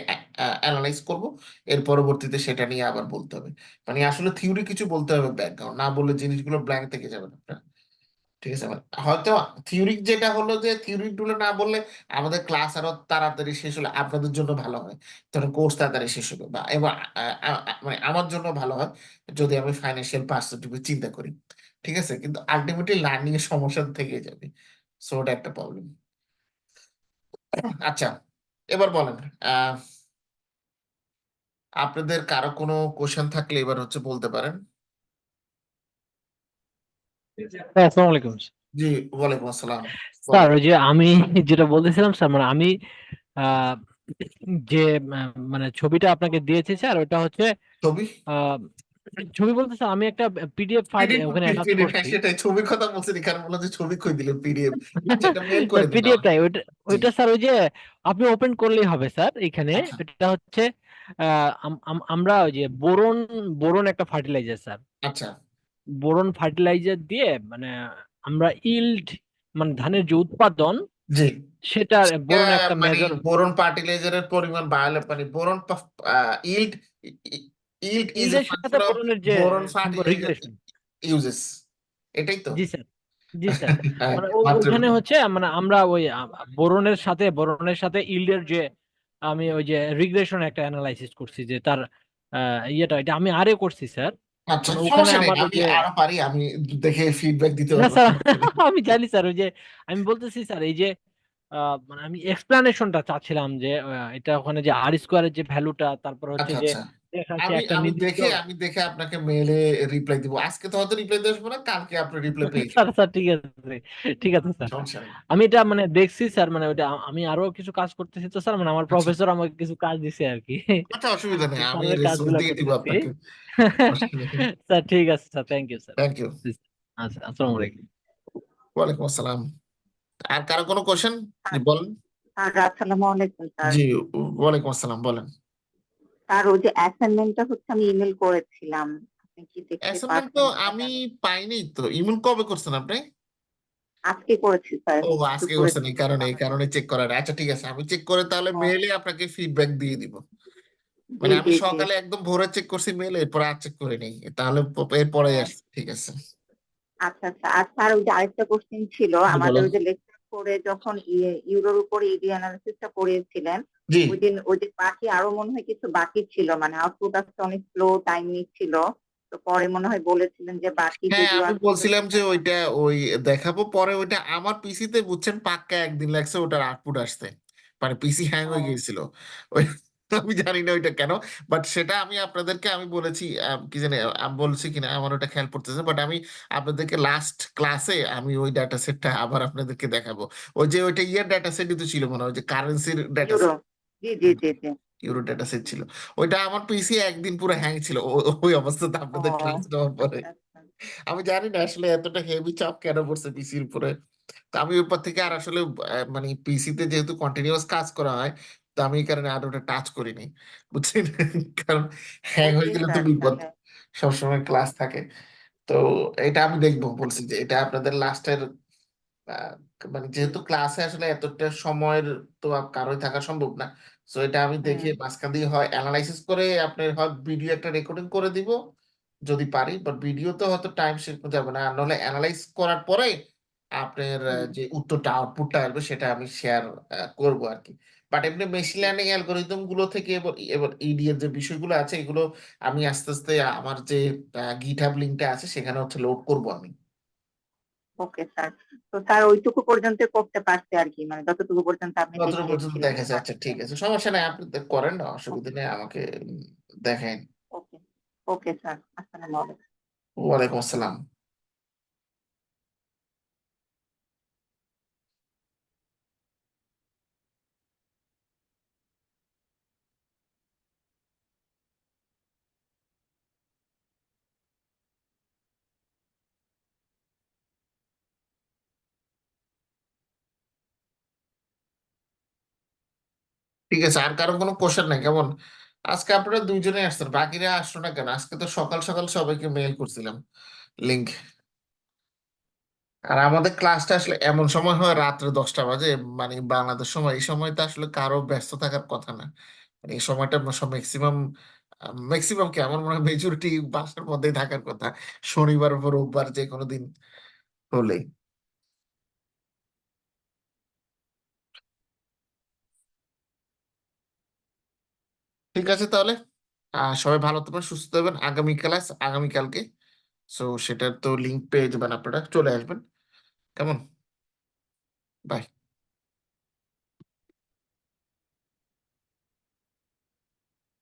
অ্যানালাইজ করব, এর পরবর্তীতে সেটা নিয়ে আবার বলতে হবে। মানে আসলে থিওরি কিছু বলতে হবে, ব্যাকগ্রাউন্ড না বললে জিনিসগুলো ব্ল্যাঙ্ক থেকে যাবে আপনার। ঠিক আছে, মানে হয়তো থিওরি যেটা হলো যে থিওরি গুলো না বললে আমাদের ক্লাস আরো তাড়াতাড়ি শেষ হলে আপনাদের জন্য ভালো হয়, ধরেন কোর্স তাড়াতাড়ি শেষ হবে, বা এবার মানে আমার জন্য ভালো হয় যদি আমি ফাইন্যান্সিয়াল পার্সপেক্টিভে চিন্তা করি। ঠিক আছে, কিন্তু আলটিমেটলি লার্নিং এর সমস্যা থেকে যাবে, সো ওটা একটা প্রবলেম। আচ্ছা, এবার বলেন, আহ আপনাদের কারো কোনো কোশ্চেন থাকলে এবার হচ্ছে বলতে পারেন। হ্যাঁ, আসসালামু আলাইকুম জি, ওয়ালাইকুম আসসালাম, স্যার। বলেন। ওই যে আমি যেটা বলতেছিলাম স্যার, মানে আমি আহ, যে মানে ছবিটা আপনাকে দিয়েছি স্যার, ওটা হচ্ছে ছবি, আহ, ছবি বলতে স্যার আমি একটা পিডিএফ ফাইল পিডিএফ, ওখানে অ্যাটাচ পিডিএফ, হ্যাঁ করছি। সেটাই ছবির কথা বলছেন, এখানে বললাম যে ছবি কই দিলেন, পিডিএফ। আচ্ছা, এটা মেল করে স্যার দিন পিডিএফ আমাকে। টাই ওইটা, জি, ওইটা স্যার ওই যে আপনি ওপেন করলেই হবে স্যার। এখানে আচ্ছা, এটা হচ্ছে আমরা ওই যে বোরন, বোরন একটা ফার্টিলাইজার স্যার। আচ্ছা, বোরন ফার্টিলাইজার দিয়ে মানে আমরা ইল্ড, মানে ধানের যে উৎপাদন, জি। সেটার বোরন আহ, একটা মানে মেজর। বোরন ফার্টিলাইজারের পরিমাণ বাড়ালে মানে boron yield, yield is a ইল্ডের সাথে ফাংশন অফ বোরনের যে বোরন ফার্টিলাইজার রিগ্রেশন। ইউজেস, এটাই তো। জি স্যার, জি স্যার। হ্যাঁ, মানে মাত্র ওখানে হচ্ছে মানে আমরা ওই বোরনের সাথে ইল্ডের যে আমি ওই যে রিগ্রেশন একটা অ্যানালাইসিস করছি, যে তার ইয়েটা এটা আমি আরে করছি স্যার। আচ্ছা, মানে ওখানে সমস্যা নেই, আমার ওই আমি যে আরো পারি, আমি দেখে ফিডব্যাক দিতে না পারবো, স্যার, সমস্যা নেই। আমি জানি স্যার। ওই যে আমি বলতেছি স্যার, এই যে মানে আমি এক্সপ্লানেশনটা চাচ্ছিলাম যে এটা ওখানে যে আর স্কোয়ারের যে ভ্যালুটা, তারপর হচ্ছে আচ্ছা, যে আচ্ছা, দেখা যাচ্ছে আমি একটা আমি নির্দিষ্ট। দেখে আমি দেখে আপনাকে মেলে রিপ্লাই দিব। আজকে তো হয়তো রিপ্লাই দেবো না, কালকে আপনি রিপ্লাই পেয়ে স্যার যাবেন, স্যার ঠিক আছে, ঠিক আছে স্যার। সমস্যা নেই। আমি এটা মানে দেখছি স্যার, মানে ওটা আমি আরো কিছু কাজ করতেছি তো স্যার, মানে আমার আচ্ছা, প্রফেসর আমাকে কিছু কাজ দিছে আর কি। আচ্ছা, অসুবিধা নেই, আমি স্যারের রিসোর্স কাজগুলো দিয়ে দিব করতেছি। আপনাকে, সমস্যা নেই। স্যার ঠিক আছে sir, thank you sir. Thank you. আচ্ছা, আসসালামু আলাইকুম। ওয়ালাইকুম আসসালাম। আর কারো কোনো কোশ্চেন? জি, বলেন। স্যার আসসালামু আলাইকুম স্যার। জি, ওয়ালাইকুম আসসালাম, বলেন। স্যার ওই যে অ্যাসাইনমেন্টটা হচ্ছে আমি ইমেল করেছিলাম, আপনি কি দেখতে অ্যাসাইনমেন্ট তো পারছেন কিনা আমি জানি। পাইনি তো, ইমেল কবে করছেন আপনি? আজকে করেছি স্যার, ও, আজকে দুপুরে করছেন, চেক এই করতে কারণে পারবেন। চেক করার। আচ্ছা, ঠিক আছে, আমি চেক করে তাহলে হ্যাঁ, মেইলে আপনাকে ফিডব্যাক দিয়ে দিব। জি মানে আমি জি জি। সকালে একদম ভোরে চেক করছি মেল, এরপর আর চেক করে নেই, তাহলে এরপরে হ্যাঁ, আসছে, ঠিক আছে। আচ্ছা আচ্ছা। আর স্যার ওই যে আরেকটা কোশ্চেন ছিল, জি, আমাদের বলেন। ওই যে লেকচার করে যখন ইউরোর উপরে ইডি অ্যানালিসিসটা করিয়েছিলেন, জি, ওই যে বাকি আরো মনে হয় কিছু বাকি ছিল, মানে আউটপুট আসতে অনেক স্লো টাইম নিচ্ছিল। তো পরে মনে হয় বলেছিলেন যে বাকি হ্যাঁ, যেগুলো আমি আছে ওগুলো বলছিলাম যে দেখাবেন। ওইটা ওই দেখাবো পরে, ওইটা আমার পিসিতে বুঝছেন পাক্কা একদিন লাগছে ওটার আউটপুট আসতে, মানে পিসি হ্যাং হয়ে ও গিয়েছিল ওই আমি জানি না ওইটা কেন, বাট সেটা আমি আপনাদেরকে আমি বলেছি, কি জানি আমি বলছি কিনা আমার ওটা খেয়াল পড়তেছে, বাট আমি আপনাদেরকে লাস্ট ক্লাসে আমি ওই ডাটা সেটটা আবার আপনাদেরকে দেখাবো। ওই যে ওইটা ইয়ার ডাটা সেটই তো ছিল মনে হয়, ওই যে কারেন্সির ডাটা ইউরো। সেট, জি জি জি জি। ইউরো ডাটা সেট ছিল। ওইটা আমার পিসি একদিন পুরো হ্যাং ছিল ওই অবস্থাতে ও আপনাদের ক্লাস নেওয়ার পরে। আচ্ছা আচ্ছা। আমি জানি না আসলে এতটা হেভি চাপ কেন পড়ছে পিসির উপরে। তো আমি ওই পর থেকে আর আসলে মানে পিসিতে যেহেতু কন্টিনিউয়াস কাজ করা হয়, তো আমি এই কারণে আর ওটা টাচ করিনি, বুঝছেন। কারণ হ্যাং হয়ে ওকে গেলে তো স্যার বিপদ, তাহলে। সবসময় ক্লাস থাকে। তো এটা আমি দেখবো, বলছি যে এটা আপনাদের লাস্টের, মানে যেহেতু ক্লাসে আসলে এতটা সময়ের তো কারোই থাকা সম্ভব না, তো এটা আমি দেখে হুম মাঝখান দিয়ে হয় অ্যানালাইসিস করে আপনার হয় ভিডিও একটা রেকর্ডিং করে দিব যদি পারি, বাট ভিডিও তো হয়তো টাইম শেষ করতে যাবে না, আর নাহলে অ্যানালাইজ করার পরে আপনার হুম। যে উত্তরটা আউটপুটটা আসবে সেটা আমি শেয়ার করবো আর কি। বাট এমনি মেশিন জি। লার্নিং অ্যালগোরিদম গুলো থেকে এবার এবার ইডিএর যে বিষয়গুলো আছে এগুলো আমি আস্তে আস্তে আমার যে গিটহাব লিঙ্কটা আছে সেখানে হচ্ছে লোড করবো আমি। Okay sir. তো স্যার ওইটুকু পর্যন্ত করতে পারছে আর কি, মানে যতটুকু পর্যন্ত আপনি যতটুকু পর্যন্ত দেখিয়েছিলেন যে দেখেছে, আচ্ছা পারছে। ঠিক আছে, সমস্যা নাই, আপনি করেন না, অসুবিধা ওকে নেই, আমাকে দেখেন। ওকে ওকে স্যার, আসসালামু আলাইকুম। ওয়ালাইকুম আসসালাম। ঠিক আছে, আর কারো কোনো কোশ্চেন নাই কেমন? আজকে আপনারা দুইজনে আসছেন, বাকিরা আসলো না কেন? আজকে তো সকাল সকাল সবাইকে মেইল করছিলাম লিংক। আর আমাদের ক্লাসটা আসলে এমন সময় হয় রাত্রে 10টা বাজে, মানে বাংলাদেশ সময়, এই সময়টা আসলে কারো ব্যস্ত থাকার কথা না। মানে এই সময়টা ম্যাক্সিমাম, ম্যাক্সিমাম কি আমার মনে হয় মেজরিটি বাসার মধ্যেই থাকার কথা, শনিবার বা রোববার যে কোনো দিন হলেই। ঠিক আছে তাহলে, সবাই ভালো থাকবেন, সুস্থ থাকবেন। আগামী ক্লাস আগামীকালকে, সো সেটার তো লিঙ্ক পেয়ে যাবেন, আপনারা চলে আসবেন। কেমন? বাই।